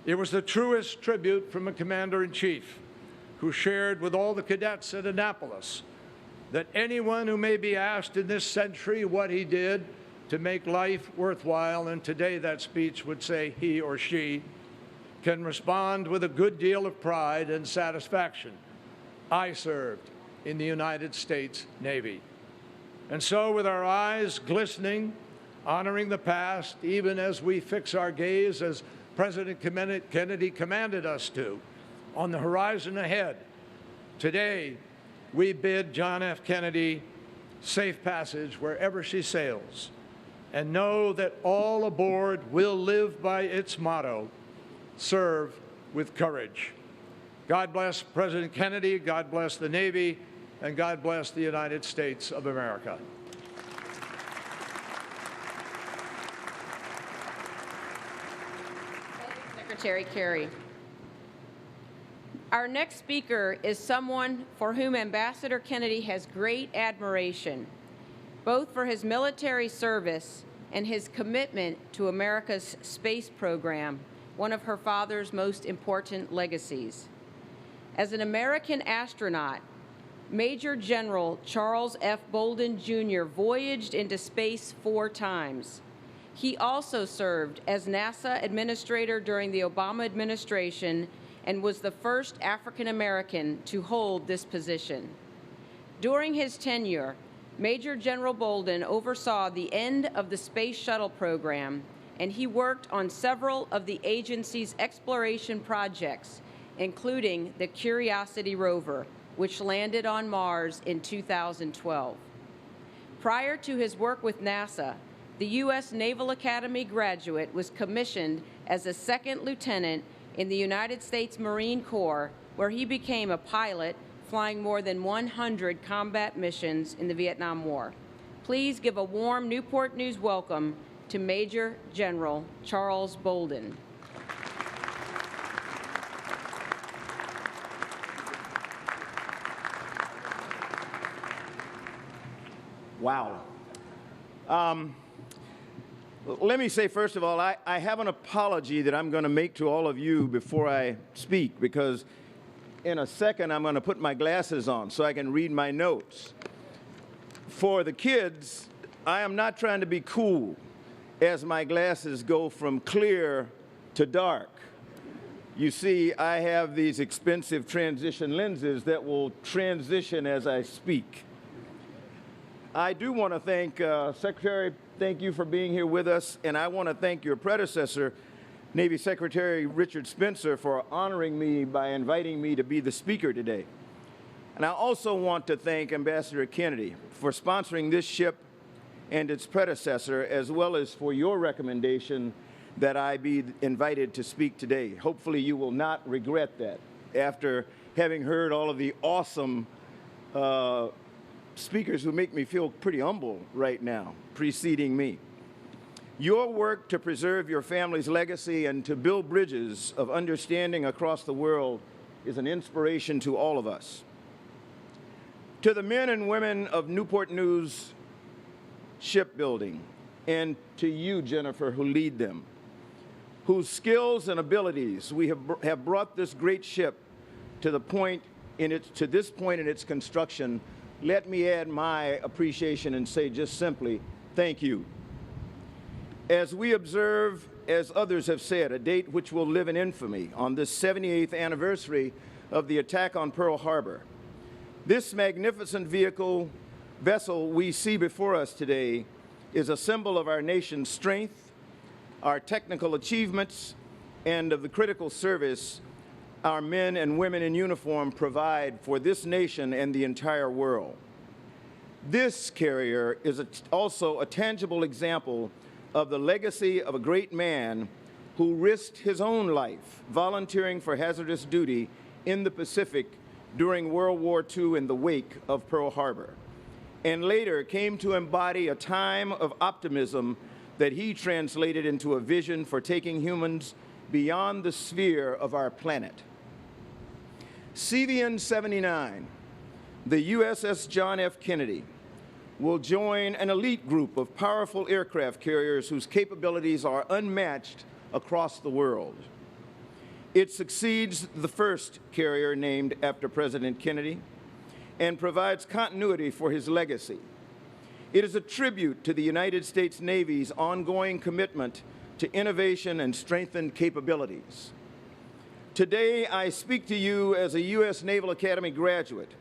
It was the truest tribute from a commander-in-chief who shared with all the cadets at Annapolis that anyone who may be asked in this century what he did to make life worthwhile, and today that speech would say he or she, can respond with a good deal of pride and satisfaction. I served in the United States Navy. And so with our eyes glistening, honoring the past, even as we fix our gaze as President Kennedy commanded us to on the horizon ahead. Today, we bid John F. Kennedy safe passage wherever she sails, and know that all aboard will live by its motto, serve with courage. God bless President Kennedy, God bless the Navy, and God bless the United States of America. Secretary Kerry. Our next speaker is someone for whom Ambassador Kennedy has great admiration, both for his military service and his commitment to America's space program, one of her father's most important legacies. As an American astronaut, Major General Charles F. Bolden, Jr. voyaged into space 4 times. He also served as NASA Administrator during the Obama administration and was the first African American to hold this position. During his tenure, Major General Bolden oversaw the end of the Space Shuttle program, and he worked on several of the agency's exploration projects, including the Curiosity rover, which landed on Mars in 2012. Prior to his work with NASA, the U.S. Naval Academy graduate was commissioned as a second lieutenant in the United States Marine Corps, where he became a pilot, flying more than 100 combat missions in the Vietnam War. Please give a warm Newport News welcome to Major General Charles Bolden. Wow. Let me say, first of all, I have an apology that I'm going to make to all of you before I speak, because in a second I'm going to put my glasses on so I can read my notes. For the kids, I am not trying to be cool as my glasses go from clear to dark. You see, I have these expensive transition lenses that will transition as I speak. I do want to thank Secretary, thank you for being here with us, and I want to thank your predecessor, Navy Secretary Richard Spencer, for honoring me by inviting me to be the speaker today. And I also want to thank Ambassador Kennedy for sponsoring this ship and its predecessor, as well as for your recommendation that I be invited to speak today. Hopefully you will not regret that after having heard all of the awesome speakers who make me feel pretty humble right now, preceding me. Your work to preserve your family's legacy and to build bridges of understanding across the world is an inspiration to all of us. To the men and women of Newport News Shipbuilding, and to you, Jennifer, who lead them, whose skills and abilities we have brought this great ship to this point in its construction, let me add my appreciation and say just simply, thank you. As we observe, as others have said, a date which will live in infamy on this 78th anniversary of the attack on Pearl Harbor, this magnificent vessel we see before us today is a symbol of our nation's strength, our technical achievements, and of the critical service our men and women in uniform provide for this nation and the entire world. This carrier is also a tangible example of the legacy of a great man who risked his own life volunteering for hazardous duty in the Pacific during World War II in the wake of Pearl Harbor, and later came to embody a time of optimism that he translated into a vision for taking humans beyond the sphere of our planet. CVN 79, the USS John F. Kennedy, will join an elite group of powerful aircraft carriers whose capabilities are unmatched across the world. It succeeds the first carrier named after President Kennedy and provides continuity for his legacy. It is a tribute to the United States Navy's ongoing commitment to innovation and strengthened capabilities. Today, I speak to you as a U.S. Naval Academy graduate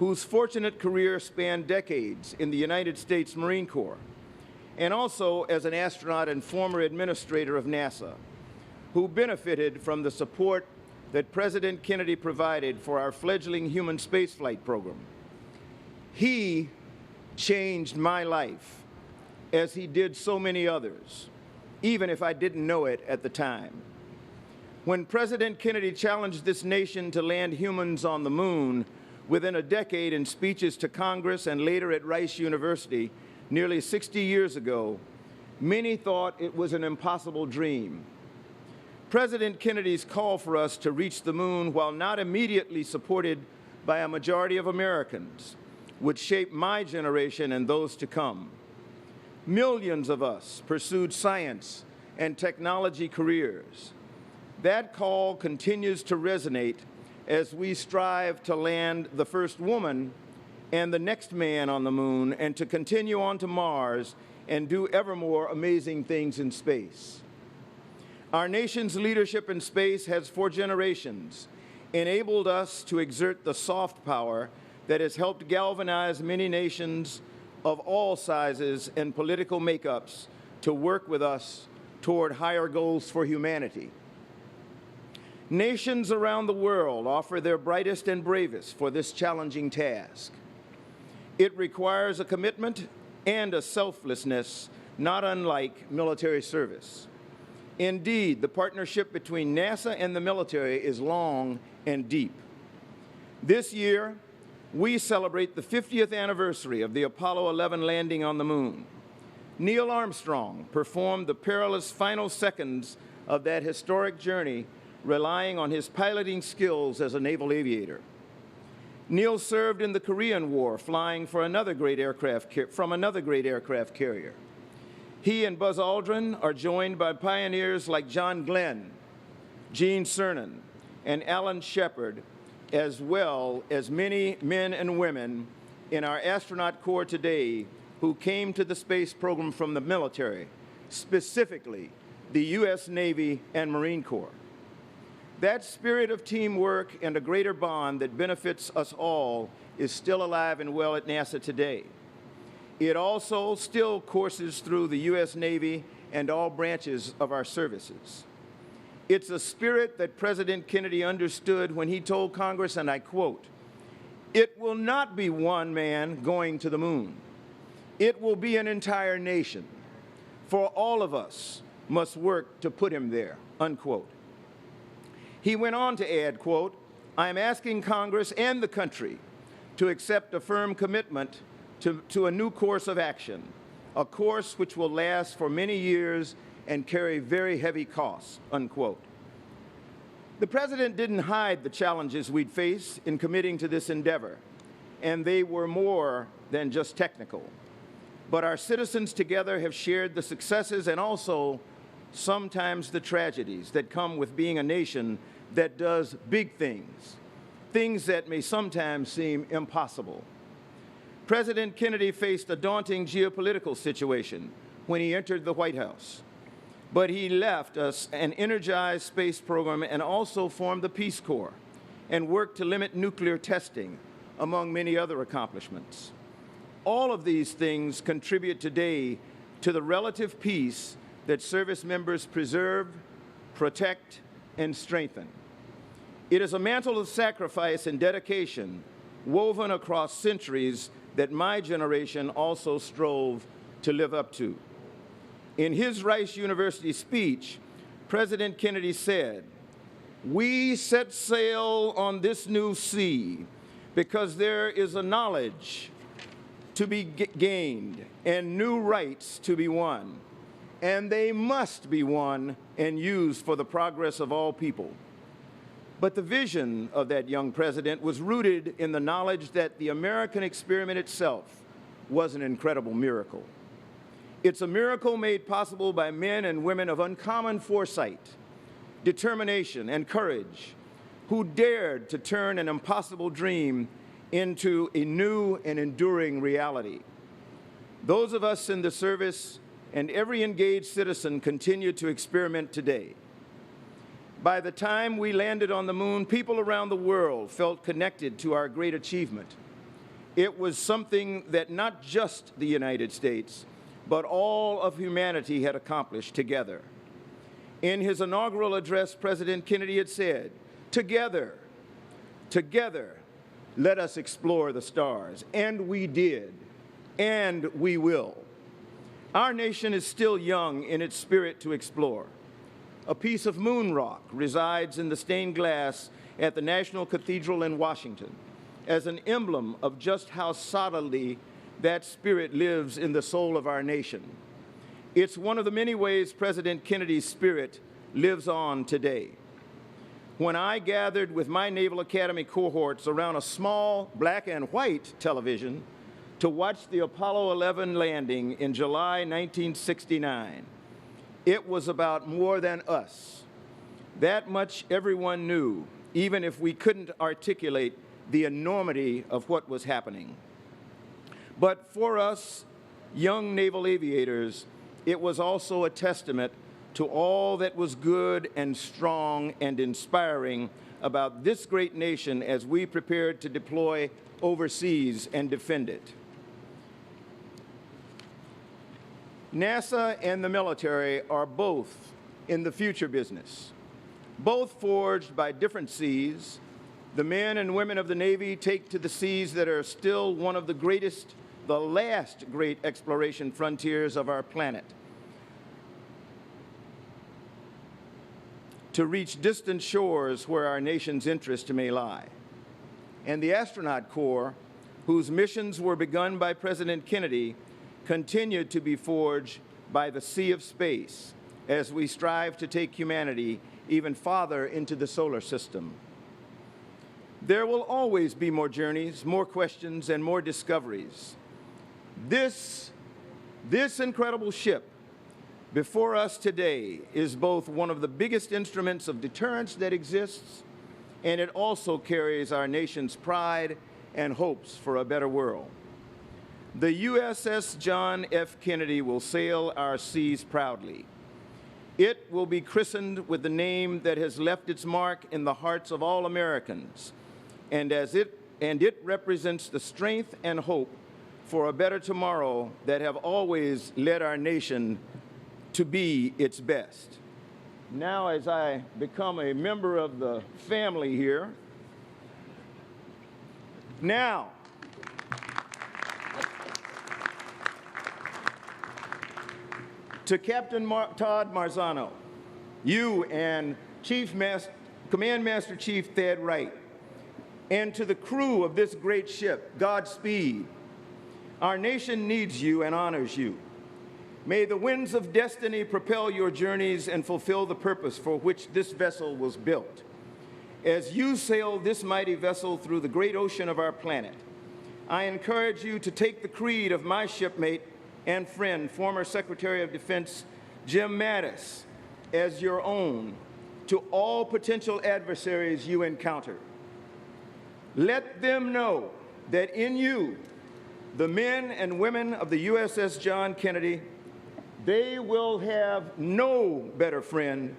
whose fortunate career spanned decades in the United States Marine Corps, and also as an astronaut and former administrator of NASA, who benefited from the support that President Kennedy provided for our fledgling human spaceflight program. He changed my life, as he did so many others, even if I didn't know it at the time. When President Kennedy challenged this nation to land humans on the moon within a decade in speeches to Congress and later at Rice University nearly 60 years ago, many thought it was an impossible dream. President Kennedy's call for us to reach the moon, while not immediately supported by a majority of Americans, would shape my generation and those to come. Millions of us pursued science and technology careers. That call continues to resonate as we strive to land the first woman and the next man on the moon, and to continue on to Mars and do ever more amazing things in space. Our nation's leadership in space has for generations enabled us to exert the soft power that has helped galvanize many nations of all sizes and political makeups to work with us toward higher goals for humanity. Nations around the world offer their brightest and bravest for this challenging task. It requires a commitment and a selflessness not unlike military service. Indeed, the partnership between NASA and the military is long and deep. This year, we celebrate the 50th anniversary of the Apollo 11 landing on the moon. Neil Armstrong performed the perilous final seconds of that historic journey, relying on his piloting skills as a naval aviator. Neil served in the Korean War, flying for another great aircraft carrier. He and Buzz Aldrin are joined by pioneers like John Glenn, Gene Cernan, and Alan Shepard, as well as many men and women in our astronaut corps today who came to the space program from the military, specifically the U.S. Navy and Marine Corps. That spirit of teamwork and a greater bond that benefits us all is still alive and well at NASA today. It also still courses through the U.S. Navy and all branches of our services. It's a spirit that President Kennedy understood when he told Congress, and I quote, "It will not be one man going to the moon. It will be an entire nation. For all of us must work to put him there," unquote. He went on to add, quote, "I am asking Congress and the country to accept a firm commitment to a new course of action, a course which will last for many years and carry very heavy costs," unquote. The President didn't hide the challenges we'd face in committing to this endeavor, and they were more than just technical. But our citizens together have shared the successes and also sometimes the tragedies that come with being a nation that does big things, things that may sometimes seem impossible. President Kennedy faced a daunting geopolitical situation when he entered the White House, but he left us an energized space program and also formed the Peace Corps and worked to limit nuclear testing, among many other accomplishments. All of these things contribute today to the relative peace that service members preserve, protect, and strengthen. It is a mantle of sacrifice and dedication woven across centuries that my generation also strove to live up to. In his Rice University speech, President Kennedy said, "We set sail on this new sea because there is a knowledge to be gained and new rights to be won, and they must be won and used for the progress of all people." But the vision of that young president was rooted in the knowledge that the American experiment itself was an incredible miracle. It's a miracle made possible by men and women of uncommon foresight, determination, and courage, who dared to turn an impossible dream into a new and enduring reality. Those of us in the service and every engaged citizen continue to experiment today. By the time we landed on the moon, people around the world felt connected to our great achievement. It was something that not just the United States, but all of humanity had accomplished together. In his inaugural address, President Kennedy had said, together, let us explore the stars. And we did, and we will. Our nation is still young in its spirit to explore. A piece of moon rock resides in the stained glass at the National Cathedral in Washington as an emblem of just how solidly that spirit lives in the soul of our nation. It's one of the many ways President Kennedy's spirit lives on today. When I gathered with my Naval Academy cohorts around a small black and white television to watch the Apollo 11 landing in July 1969, it was about more than us. That much everyone knew, even if we couldn't articulate the enormity of what was happening. But for us, young naval aviators, it was also a testament to all that was good and strong and inspiring about this great nation as we prepared to deploy overseas and defend it. NASA and the military are both in the future business, both forged by different seas. The men and women of the Navy take to the seas that are still one of the last great exploration frontiers of our planet, to reach distant shores where our nation's interest may lie. And the astronaut corps, whose missions were begun by President Kennedy, continued to be forged by the sea of space as we strive to take humanity even farther into the solar system. There will always be more journeys, more questions, and more discoveries. This incredible ship before us today is both one of the biggest instruments of deterrence that exists, and it also carries our nation's pride and hopes for a better world. The USS John F. Kennedy will sail our seas proudly. It will be christened with the name that has left its mark in the hearts of all Americans, and it represents the strength and hope for a better tomorrow that have always led our nation to be its best. Now, as I become a member of the family here, now, to Captain Todd Marzano, you and Command Master Chief Thad Wright, and to the crew of this great ship, Godspeed. Our nation needs you and honors you. May the winds of destiny propel your journeys and fulfill the purpose for which this vessel was built. As you sail this mighty vessel through the great ocean of our planet, I encourage you to take the creed of my shipmate and friend, former Secretary of Defense Jim Mattis, as your own to all potential adversaries you encounter. Let them know that in you, the men and women of the USS John Kennedy, they will have no better friend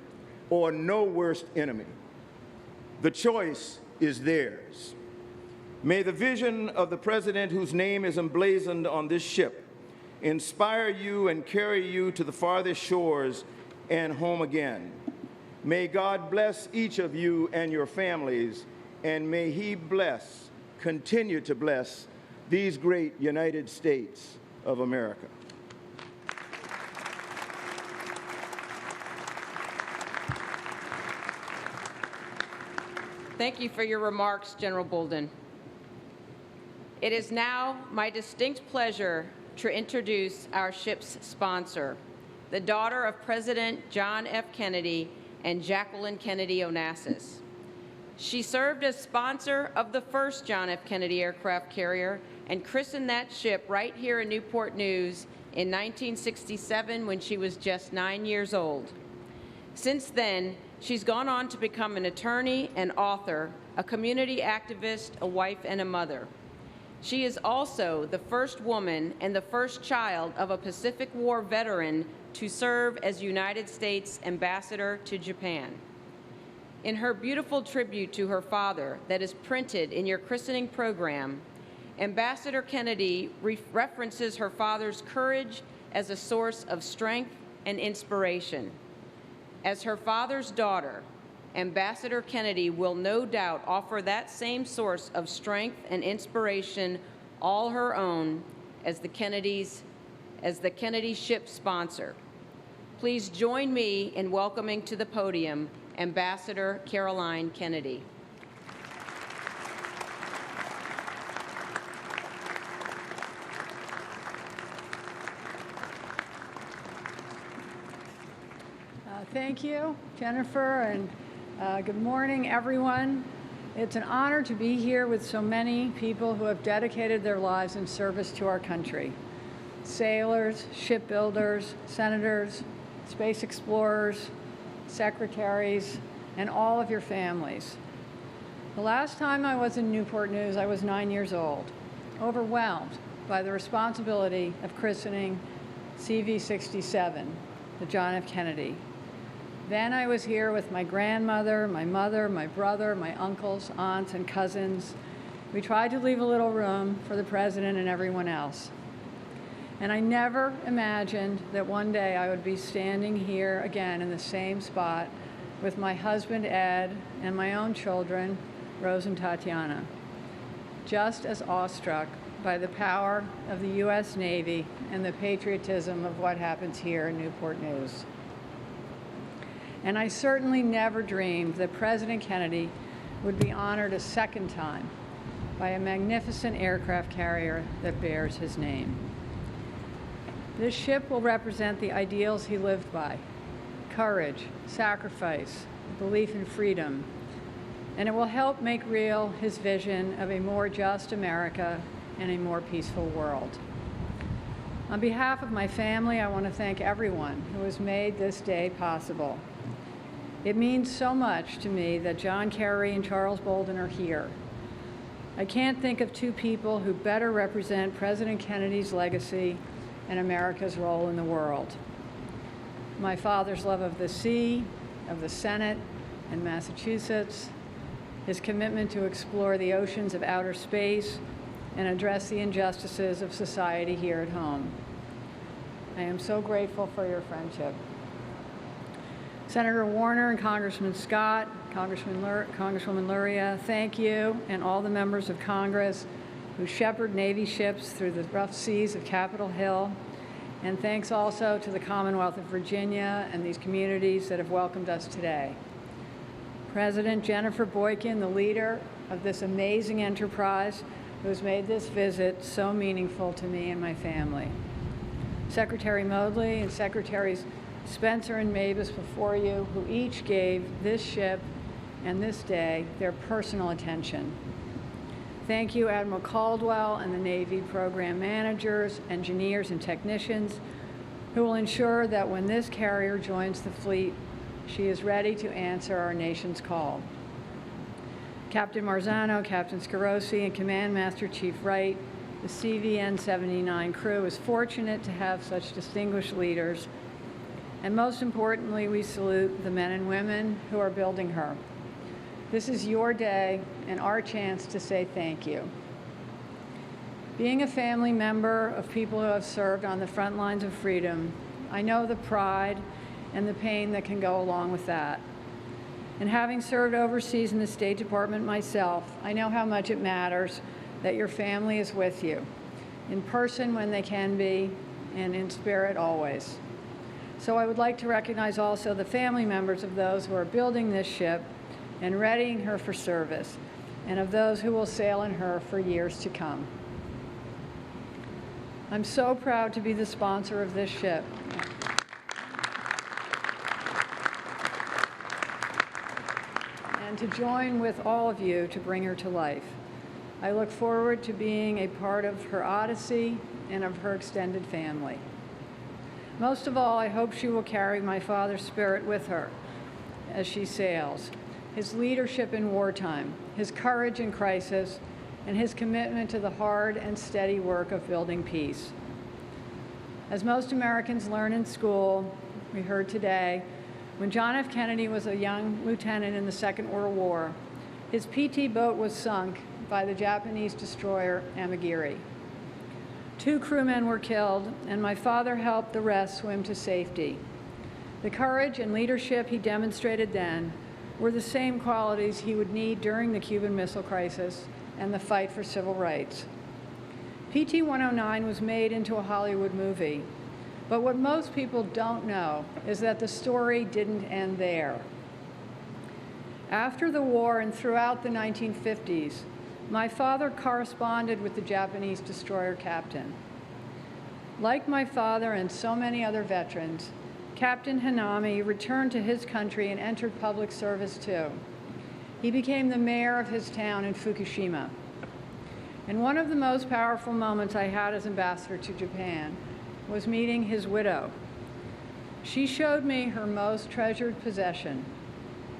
or no worse enemy. The choice is theirs. May the vision of the President whose name is emblazoned on this ship inspire you and carry you to the farthest shores and home again. May God bless each of you and your families, and may He continue to bless these great United States of America. Thank you for your remarks, General Bolden. It is now my distinct pleasure to introduce our ship's sponsor, the daughter of President John F. Kennedy and Jacqueline Kennedy Onassis. She served as sponsor of the first John F. Kennedy aircraft carrier and christened that ship right here in Newport News in 1967 when she was just 9 years old. Since then, she's gone on to become an attorney, an author, a community activist, a wife, and a mother. She is also the first woman and the first child of a Pacific War veteran to serve as United States Ambassador to Japan. In her beautiful tribute to her father that is printed in your christening program, Ambassador Kennedy references her father's courage as a source of strength and inspiration. As her father's daughter, Ambassador Kennedy will no doubt offer that same source of strength and inspiration all her own as the Kennedy ship sponsor. Please join me in welcoming to the podium Ambassador Caroline Kennedy. Thank you, Jennifer, and good morning, everyone. It's an honor to be here with so many people who have dedicated their lives in service to our country. Sailors, shipbuilders, senators, space explorers, secretaries, and all of your families. The last time I was in Newport News, I was 9 years old, overwhelmed by the responsibility of christening CV-67, the John F. Kennedy. Then I was here with my grandmother, my mother, my brother, my uncles, aunts, and cousins. We tried to leave a little room for the president and everyone else. And I never imagined that one day I would be standing here again in the same spot with my husband, Ed, and my own children, Rose and Tatiana, just as awestruck by the power of the U.S. Navy and the patriotism of what happens here in Newport News. And I certainly never dreamed that President Kennedy would be honored a second time by a magnificent aircraft carrier that bears his name. This ship will represent the ideals he lived by: courage, sacrifice, belief in freedom, and it will help make real his vision of a more just America and a more peaceful world. On behalf of my family, I want to thank everyone who has made this day possible. It means so much to me that John Kerry and Charles Bolden are here. I can't think of two people who better represent President Kennedy's legacy and America's role in the world. My father's love of the sea, of the Senate and Massachusetts, his commitment to explore the oceans of outer space and address the injustices of society here at home. I am so grateful for your friendship. Senator Warner and Congressman Scott, Congresswoman Luria, thank you, and all the members of Congress who shepherd Navy ships through the rough seas of Capitol Hill. And thanks also to the Commonwealth of Virginia and these communities that have welcomed us today. President Jennifer Boykin, the leader of this amazing enterprise, who has made this visit so meaningful to me and my family. Secretary Moodley and Secretaries Spencer and Mavis before you, who each gave this ship and this day their personal attention. Thank you, Admiral Caldwell and the Navy program managers, engineers, and technicians who will ensure that when this carrier joins the fleet, she is ready to answer our nation's call. Captain Marzano, Captain Scarosi, and Command Master Chief Wright, the CVN-79 crew is fortunate to have such distinguished leaders. And most importantly, we salute the men and women who are building her. This is your day and our chance to say thank you. Being a family member of people who have served on the front lines of freedom, I know the pride and the pain that can go along with that. And having served overseas in the State Department myself, I know how much it matters that your family is with you, in person when they can be, and in spirit always. So I would like to recognize also the family members of those who are building this ship and readying her for service, and of those who will sail in her for years to come. I'm so proud to be the sponsor of this ship. And to join with all of you to bring her to life. I look forward to being a part of her odyssey and of her extended family. Most of all, I hope she will carry my father's spirit with her as she sails, his leadership in wartime, his courage in crisis, and his commitment to the hard and steady work of building peace. As most Americans learn in school, we heard today, when John F. Kennedy was a young lieutenant in the Second World War, his PT boat was sunk by the Japanese destroyer Amagiri. 2 crewmen were killed, and my father helped the rest swim to safety. The courage and leadership he demonstrated then were the same qualities he would need during the Cuban Missile Crisis and the fight for civil rights. PT-109 was made into a Hollywood movie, but what most people don't know is that the story didn't end there. After the war and throughout the 1950s, my father corresponded with the Japanese destroyer captain. Like my father and so many other veterans, Captain Hanami returned to his country and entered public service too. He became the mayor of his town in Fukushima. And one of the most powerful moments I had as ambassador to Japan was meeting his widow. She showed me her most treasured possession,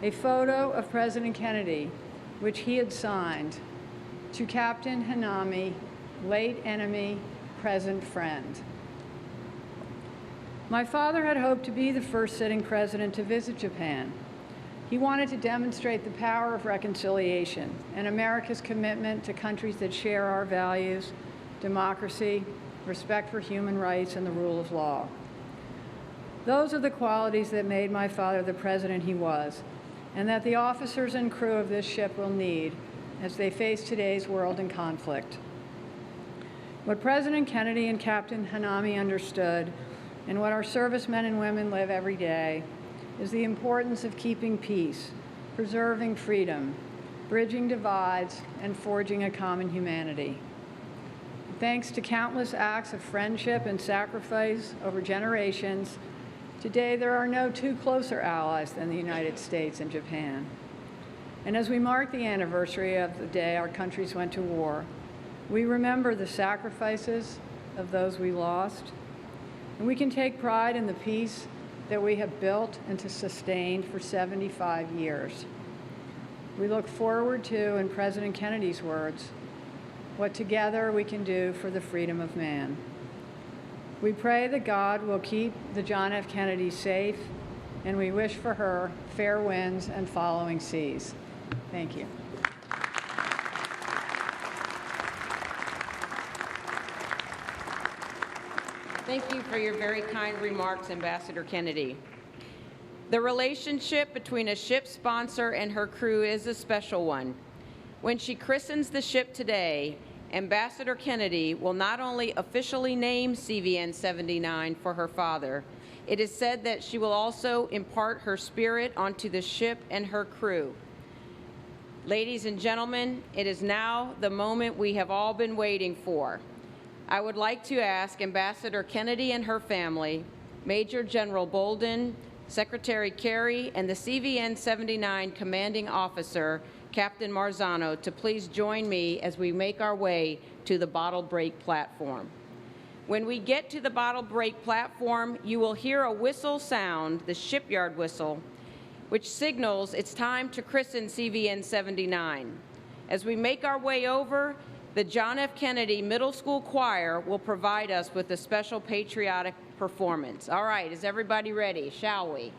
a photo of President Kennedy, which he had signed, "To Captain Hanami, late enemy, present friend." My father had hoped to be the first sitting president to visit Japan. He wanted to demonstrate the power of reconciliation and America's commitment to countries that share our values, democracy, respect for human rights, and the rule of law. Those are the qualities that made my father the president he was, and that the officers and crew of this ship will need as they face today's world in conflict. What President Kennedy and Captain Hanami understood, and what our servicemen and women live every day, is the importance of keeping peace, preserving freedom, bridging divides, and forging a common humanity. Thanks to countless acts of friendship and sacrifice over generations, today there are no two closer allies than the United States and Japan. And as we mark the anniversary of the day our countries went to war, we remember the sacrifices of those we lost, and we can take pride in the peace that we have built and sustained for 75 years. We look forward to, in President Kennedy's words, what together we can do for the freedom of man. We pray that God will keep the John F. Kennedy safe, and we wish for her fair winds and following seas. Thank you. Thank you for your very kind remarks, Ambassador Kennedy. The relationship between a ship sponsor and her crew is a special one. When she christens the ship today, Ambassador Kennedy will not only officially name CVN 79 for her father, it is said that she will also impart her spirit onto the ship and her crew. Ladies and gentlemen, it is now the moment we have all been waiting for. I would like to ask Ambassador Kennedy and her family, Major General Bolden, Secretary Kerry, and the CVN 79 Commanding Officer, Captain Marzano, to please join me as we make our way to the bottle break platform. When we get to the bottle break platform, you will hear a whistle sound, the shipyard whistle, which signals it's time to christen CVN 79. As we make our way over, the John F. Kennedy Middle School Choir will provide us with a special patriotic performance. All right, is everybody ready? Shall we?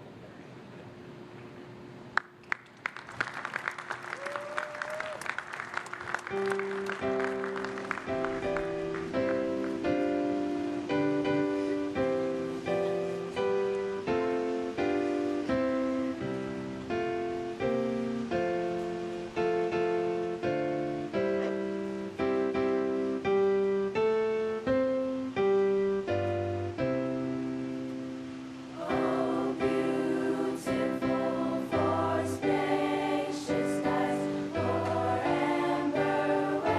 Beautiful for spacious skies, o'er amber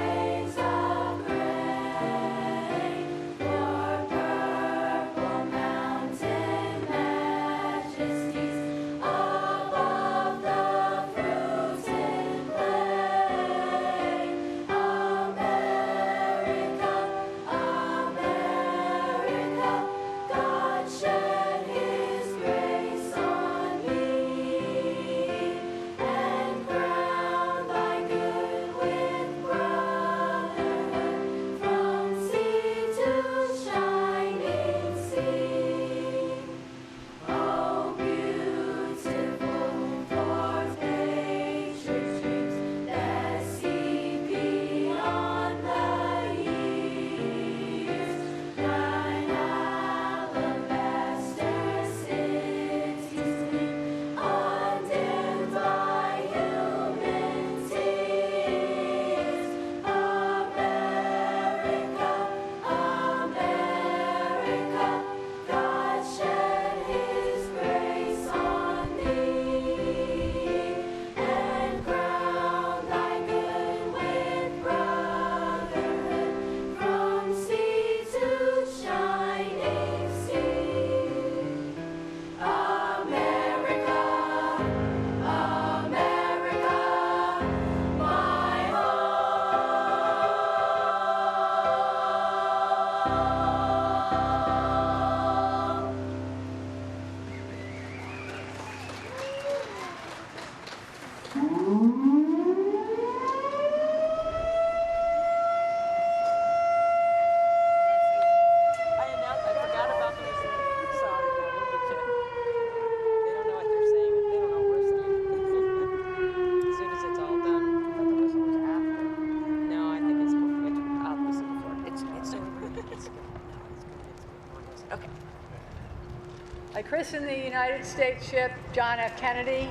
christen the United States ship John F. Kennedy.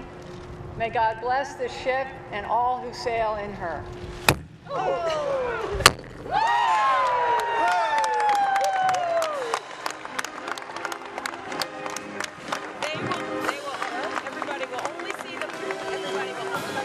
May God bless this ship and all who sail in her. Everybody will only see them. Everybody will only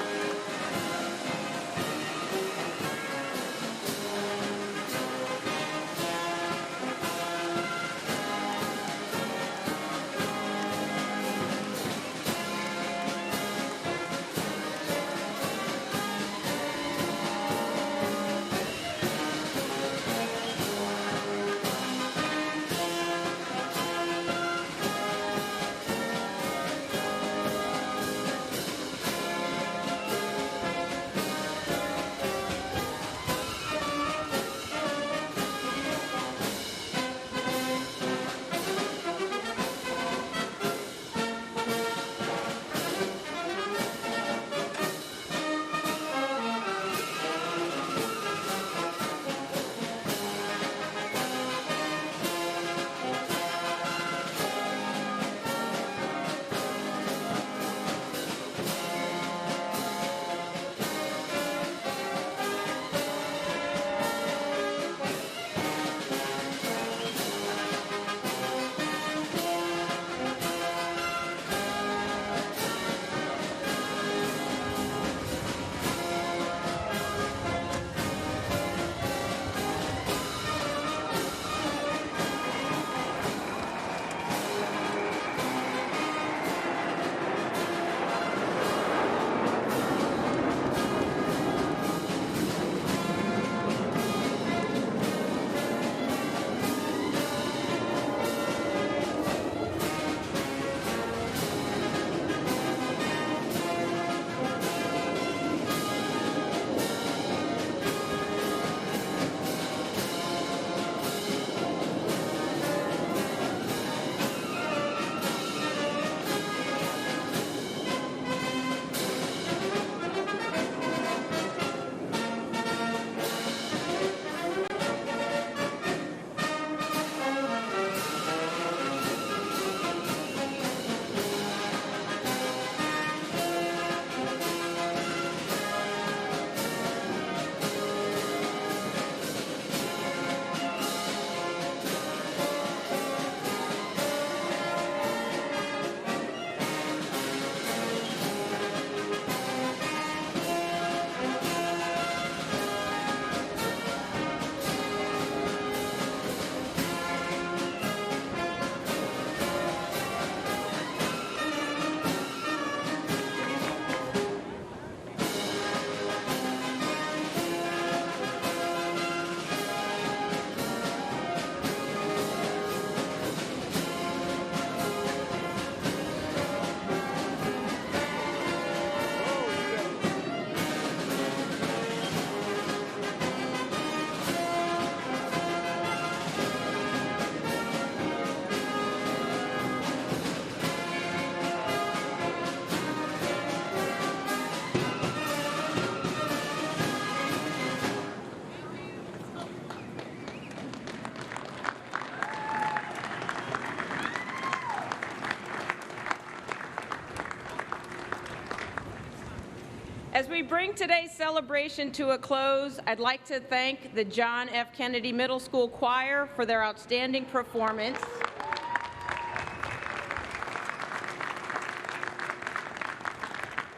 As we bring today's celebration to a close, I'd like to thank the John F. Kennedy Middle School Choir for their outstanding performance.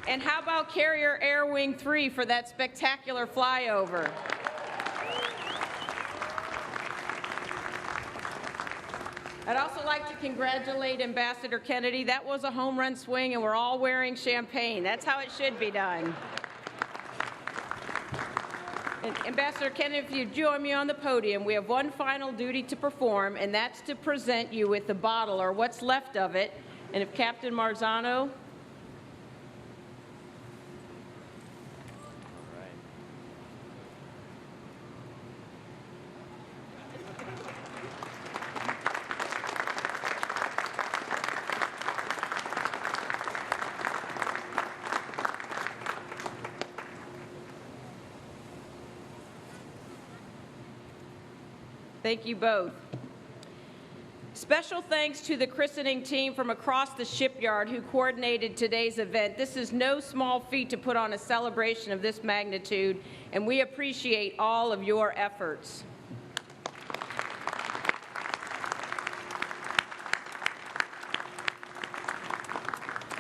And how about Carrier Air Wing 3 for that spectacular flyover? I'd also like to congratulate Ambassador Kennedy. That was a home run swing, and we're all wearing champagne. That's how it should be done. And Ambassador Kennedy, if you join me on the podium, we have one final duty to perform, and that's to present you with the bottle, or what's left of it. And if Captain Marzano. Thank you both. Special thanks to the christening team from across the shipyard who coordinated today's event. This is no small feat to put on a celebration of this magnitude, and we appreciate all of your efforts.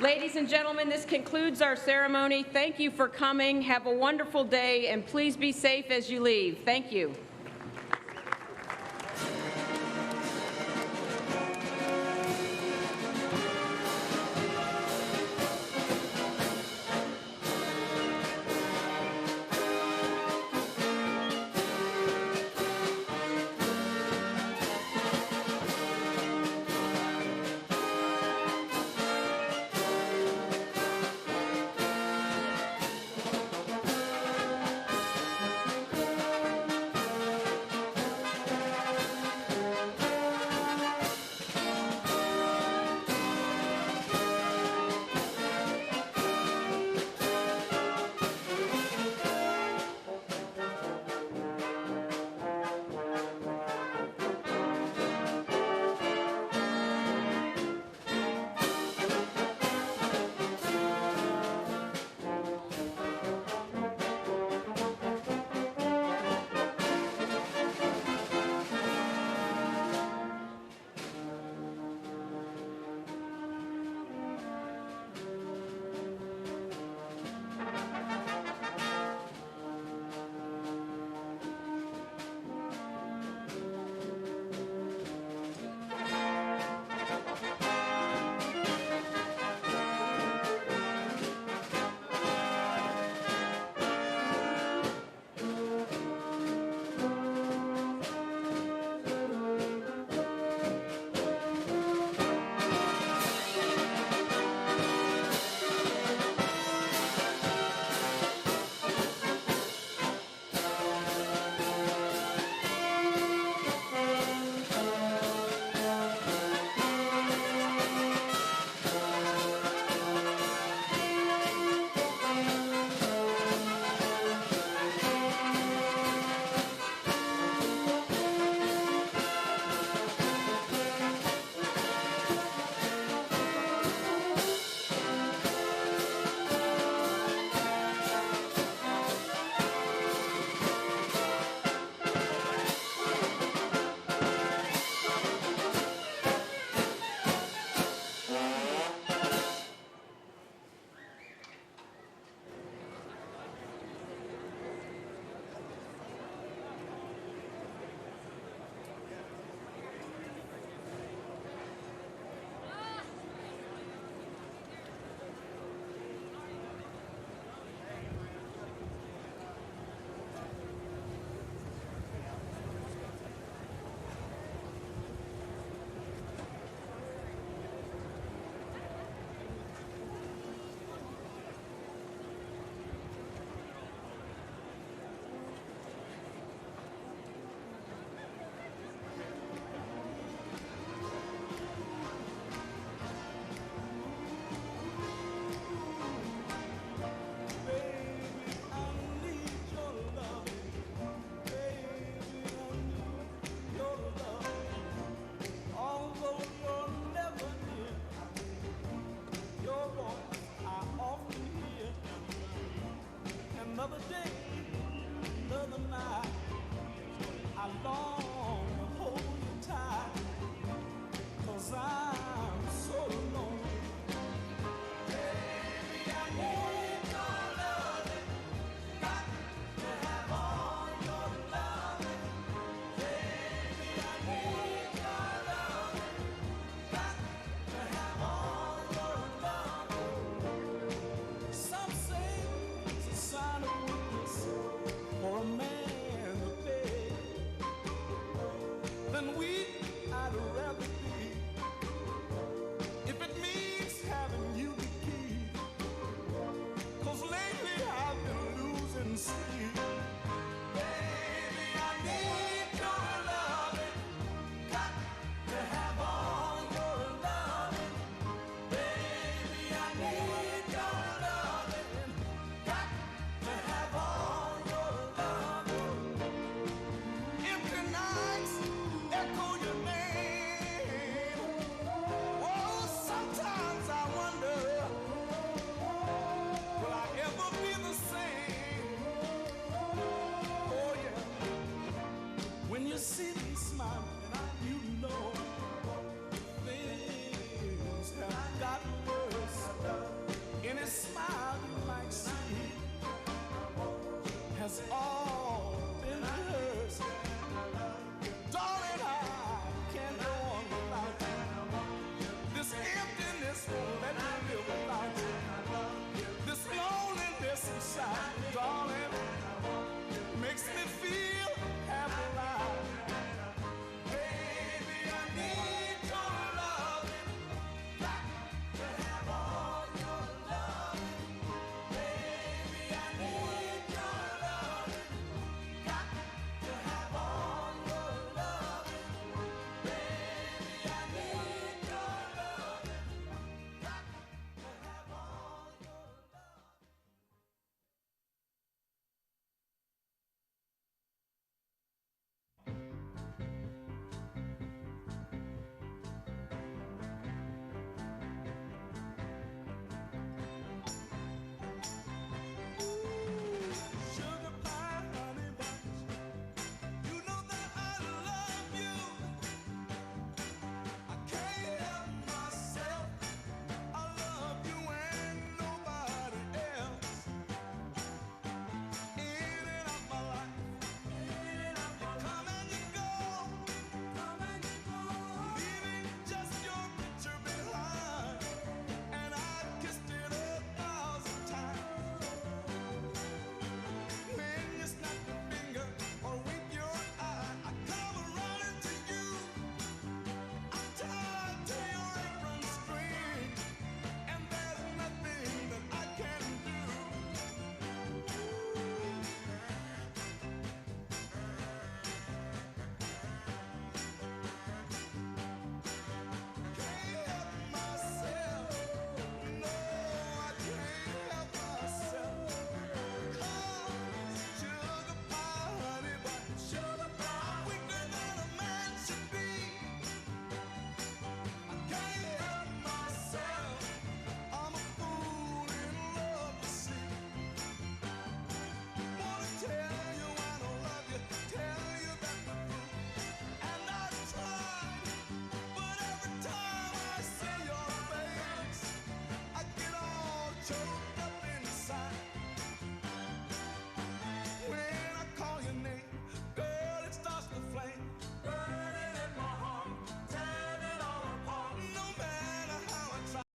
Ladies and gentlemen, this concludes our ceremony. Thank you for coming. Have a wonderful day, and please be safe as you leave. Thank you. sleep.